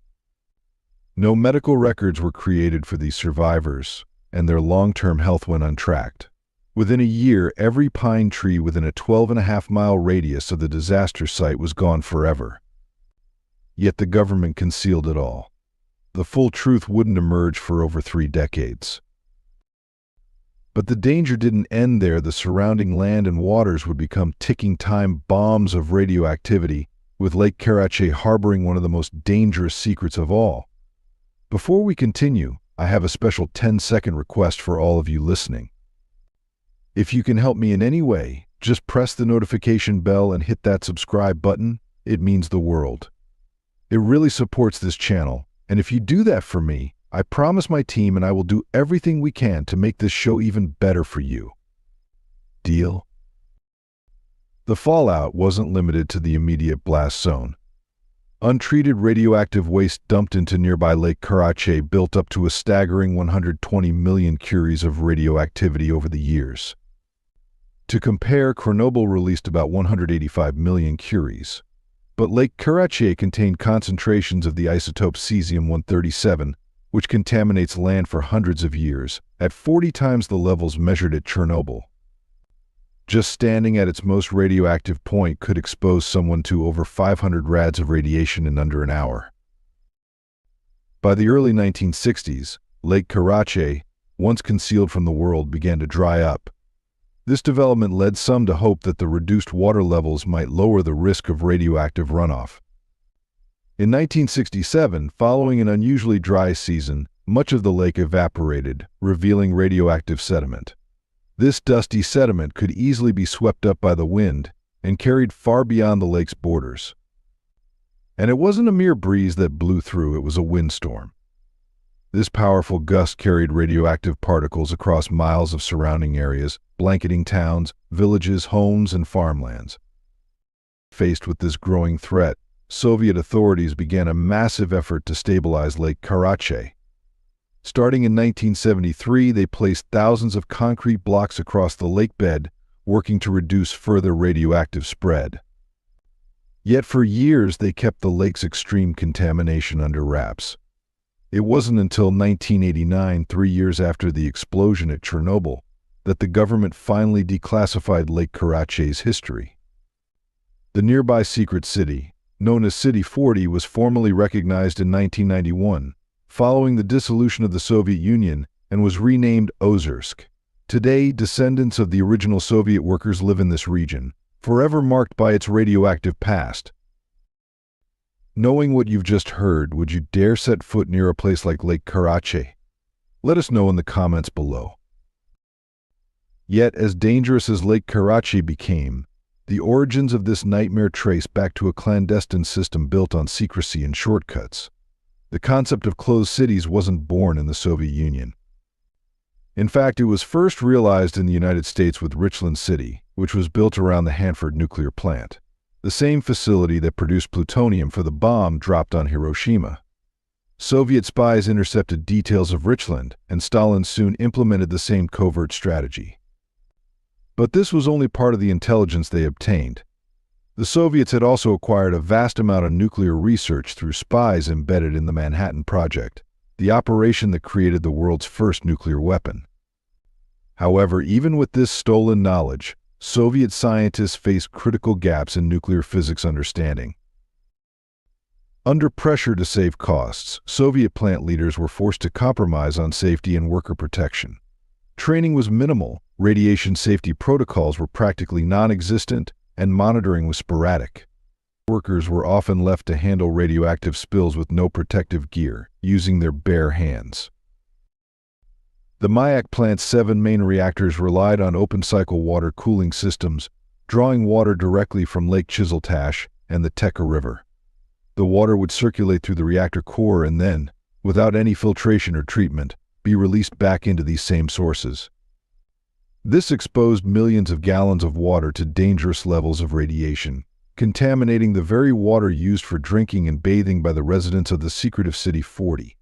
No medical records were created for these survivors, and their long-term health went untracked. Within a year, every pine tree within a 12.5-mile radius of the disaster site was gone forever. Yet the government concealed it all. The full truth wouldn't emerge for over 3 decades. But the danger didn't end there. The surrounding land and waters would become ticking time bombs of radioactivity, with Lake Karachay harboring one of the most dangerous secrets of all. Before we continue, I have a special 10-second request for all of you listening. If you can help me in any way, just press the notification bell and hit that subscribe button. It means the world. It really supports this channel, and if you do that for me, I promise my team and I will do everything we can to make this show even better for you. Deal? The fallout wasn't limited to the immediate blast zone. Untreated radioactive waste dumped into nearby Lake Karachay built up to a staggering 120 million curies of radioactivity over the years. To compare, Chernobyl released about 185 million curies. But Lake Karachay contained concentrations of the isotope cesium-137, which contaminates land for hundreds of years, at 40 times the levels measured at Chernobyl. Just standing at its most radioactive point could expose someone to over 500 rads of radiation in under an hour. By the early 1960s, Lake Karachay, once concealed from the world, began to dry up. This development led some to hope that the reduced water levels might lower the risk of radioactive runoff. In 1967, following an unusually dry season, much of the lake evaporated, revealing radioactive sediment. This dusty sediment could easily be swept up by the wind and carried far beyond the lake's borders. And it wasn't a mere breeze that blew through, it was a windstorm. This powerful gust carried radioactive particles across miles of surrounding areas, blanketing towns, villages, homes, and farmlands. Faced with this growing threat, Soviet authorities began a massive effort to stabilize Lake Karachay. Starting in 1973, they placed thousands of concrete blocks across the lake bed, working to reduce further radioactive spread. Yet for years they kept the lake's extreme contamination under wraps. It wasn't until 1989, 3 years after the explosion at Chernobyl, that the government finally declassified Lake Karaché's history. The nearby secret city, known as City 40, was formally recognized in 1991, following the dissolution of the Soviet Union, and was renamed Ozersk. Today, descendants of the original Soviet workers live in this region, forever marked by its radioactive past. Knowing what you've just heard, would you dare set foot near a place like Lake Karachay? Let us know in the comments below. Yet, as dangerous as Lake Karachay became, the origins of this nightmare trace back to a clandestine system built on secrecy and shortcuts. The concept of closed cities wasn't born in the Soviet Union. In fact, it was first realized in the United States with Richland City, which was built around the Hanford nuclear plant, the same facility that produced plutonium for the bomb dropped on Hiroshima. Soviet spies intercepted details of Richland, and Stalin soon implemented the same covert strategy. But this was only part of the intelligence they obtained. The Soviets had also acquired a vast amount of nuclear research through spies embedded in the Manhattan Project, the operation that created the world's first nuclear weapon. However, even with this stolen knowledge, Soviet scientists faced critical gaps in nuclear physics understanding. Under pressure to save costs, Soviet plant leaders were forced to compromise on safety and worker protection. Training was minimal, radiation safety protocols were practically non-existent, and monitoring was sporadic. Workers were often left to handle radioactive spills with no protective gear, using their bare hands. The Mayak plant's 7 main reactors relied on open-cycle water cooling systems, drawing water directly from Lake Chiseltash and the Teka River. The water would circulate through the reactor core and then, without any filtration or treatment, be released back into these same sources. This exposed millions of gallons of water to dangerous levels of radiation, contaminating the very water used for drinking and bathing by the residents of the secretive City 40.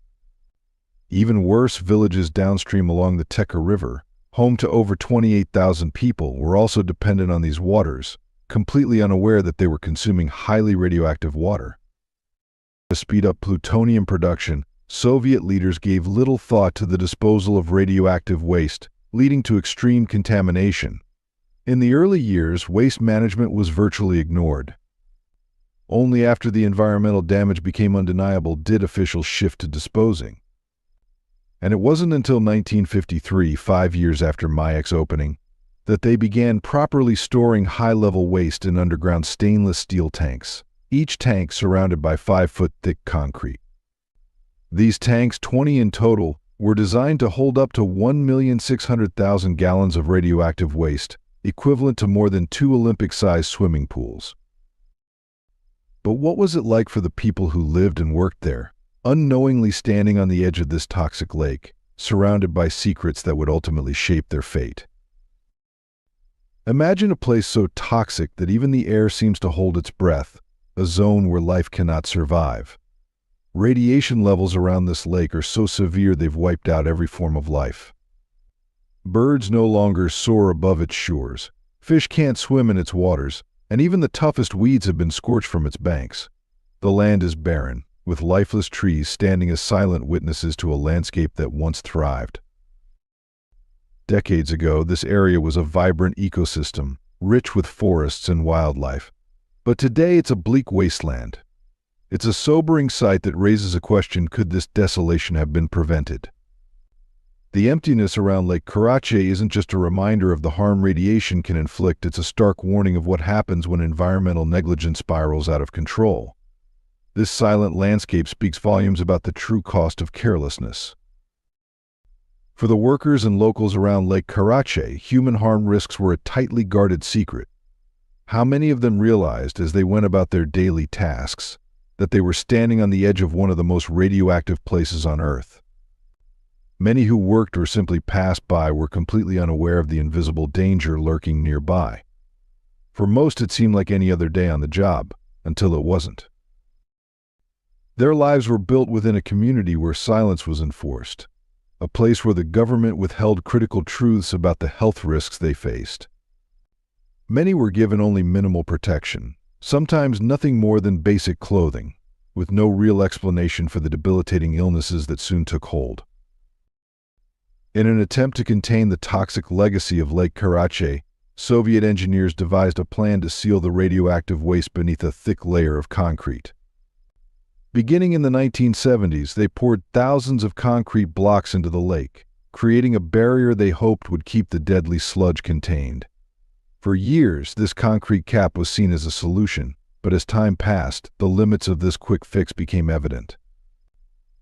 Even worse, villages downstream along the Teka River, home to over 28,000 people, were also dependent on these waters, completely unaware that they were consuming highly radioactive water. To speed up plutonium production, Soviet leaders gave little thought to the disposal of radioactive waste, leading to extreme contamination. In the early years, waste management was virtually ignored. Only after the environmental damage became undeniable did officials shift to disposing. And it wasn't until 1953, 5 years after Mayak's opening, that they began properly storing high-level waste in underground stainless steel tanks, each tank surrounded by 5-foot-thick concrete. These tanks, 20 in total, were designed to hold up to 1,600,000 gallons of radioactive waste, equivalent to more than 2 Olympic-sized swimming pools. But what was it like for the people who lived and worked there, unknowingly standing on the edge of this toxic lake, surrounded by secrets that would ultimately shape their fate? Imagine a place so toxic that even the air seems to hold its breath, a zone where life cannot survive. Radiation levels around this lake are so severe they've wiped out every form of life. Birds no longer soar above its shores, fish can't swim in its waters, and even the toughest weeds have been scorched from its banks. The land is barren, with lifeless trees standing as silent witnesses to a landscape that once thrived. Decades ago, this area was a vibrant ecosystem, rich with forests and wildlife. But today it's a bleak wasteland. It's a sobering sight that raises a question: could this desolation have been prevented? The emptiness around Lake Karachay isn't just a reminder of the harm radiation can inflict, it's a stark warning of what happens when environmental negligence spirals out of control. This silent landscape speaks volumes about the true cost of carelessness. For the workers and locals around Lake Karachay, human harm risks were a tightly guarded secret. How many of them realized, as they went about their daily tasks, that they were standing on the edge of one of the most radioactive places on Earth? Many who worked or simply passed by were completely unaware of the invisible danger lurking nearby. For most, it seemed like any other day on the job, until it wasn't. Their lives were built within a community where silence was enforced, a place where the government withheld critical truths about the health risks they faced. Many were given only minimal protection, sometimes nothing more than basic clothing, with no real explanation for the debilitating illnesses that soon took hold. In an attempt to contain the toxic legacy of Lake Karachay, Soviet engineers devised a plan to seal the radioactive waste beneath a thick layer of concrete. Beginning in the 1970s, they poured thousands of concrete blocks into the lake, creating a barrier they hoped would keep the deadly sludge contained. For years, this concrete cap was seen as a solution, but as time passed, the limits of this quick fix became evident.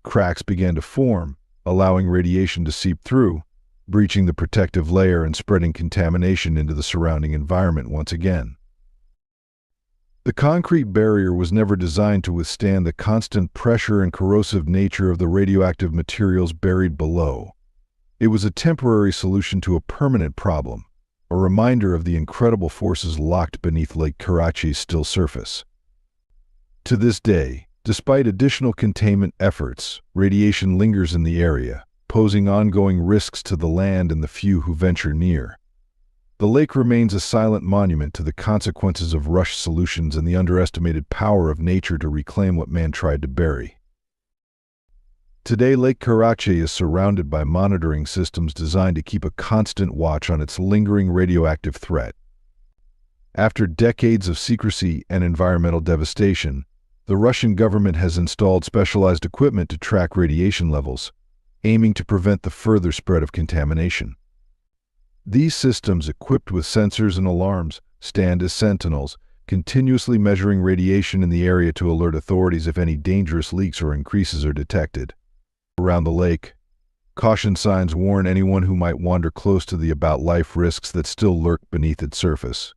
Cracks began to form, allowing radiation to seep through, breaching the protective layer and spreading contamination into the surrounding environment once again. The concrete barrier was never designed to withstand the constant pressure and corrosive nature of the radioactive materials buried below. It was a temporary solution to a permanent problem, a reminder of the incredible forces locked beneath Lake Karachay's still surface. To this day, despite additional containment efforts, radiation lingers in the area, posing ongoing risks to the land and the few who venture near. The lake remains a silent monument to the consequences of rushed solutions and the underestimated power of nature to reclaim what man tried to bury. Today, Lake Karachay is surrounded by monitoring systems designed to keep a constant watch on its lingering radioactive threat. After decades of secrecy and environmental devastation, the Russian government has installed specialized equipment to track radiation levels, aiming to prevent the further spread of contamination. These systems, equipped with sensors and alarms, stand as sentinels, continuously measuring radiation in the area to alert authorities if any dangerous leaks or increases are detected. Around the lake, caution signs warn anyone who might wander close to the about-life risks that still lurk beneath its surface.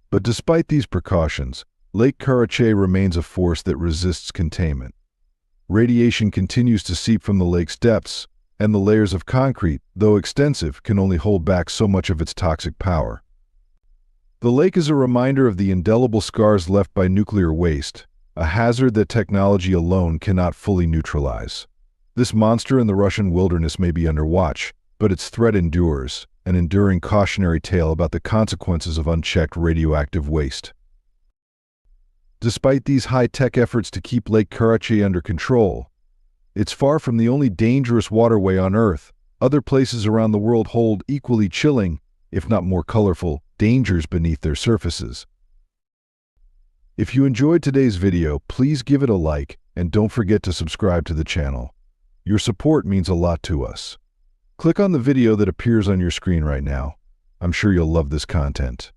But despite these precautions, Lake Karachay remains a force that resists containment. Radiation continues to seep from the lake's depths, and the layers of concrete, though extensive, can only hold back so much of its toxic power. The lake is a reminder of the indelible scars left by nuclear waste, a hazard that technology alone cannot fully neutralize. This monster in the Russian wilderness may be under watch, but its threat endures, an enduring cautionary tale about the consequences of unchecked radioactive waste. Despite these high-tech efforts to keep Lake Karachay under control, it's far from the only dangerous waterway on Earth. Other places around the world hold equally chilling, if not more colorful, dangers beneath their surfaces. If you enjoyed today's video, please give it a like and don't forget to subscribe to the channel. Your support means a lot to us. Click on the video that appears on your screen right now. I'm sure you'll love this content.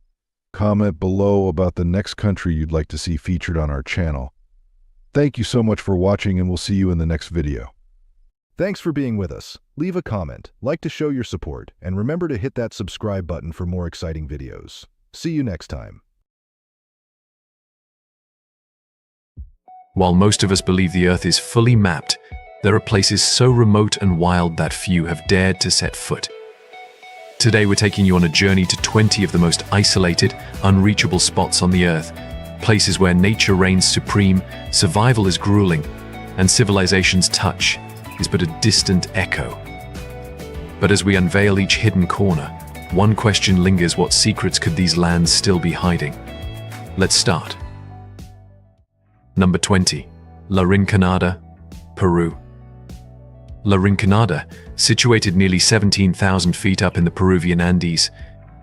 Comment below about the next country you'd like to see featured on our channel. Thank you so much for watching, and we'll see you in the next video. Thanks for being with us. Leave a comment, like to show your support, and remember to hit that subscribe button for more exciting videos. See you next time. While most of us believe the Earth is fully mapped, there are places so remote and wild that few have dared to set foot. Today we're taking you on a journey to 20 of the most isolated, unreachable spots on the Earth, places where nature reigns supreme, survival is grueling, and civilization's touch is but a distant echo. But as we unveil each hidden corner, one question lingers: what secrets could these lands still be hiding? Let's start. Number 20. La Rinconada, Peru. La Rinconada, situated nearly 17,000 feet up in the Peruvian Andes,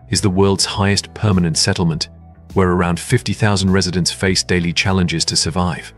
is the world's highest permanent settlement, where around 50,000 residents face daily challenges to survive.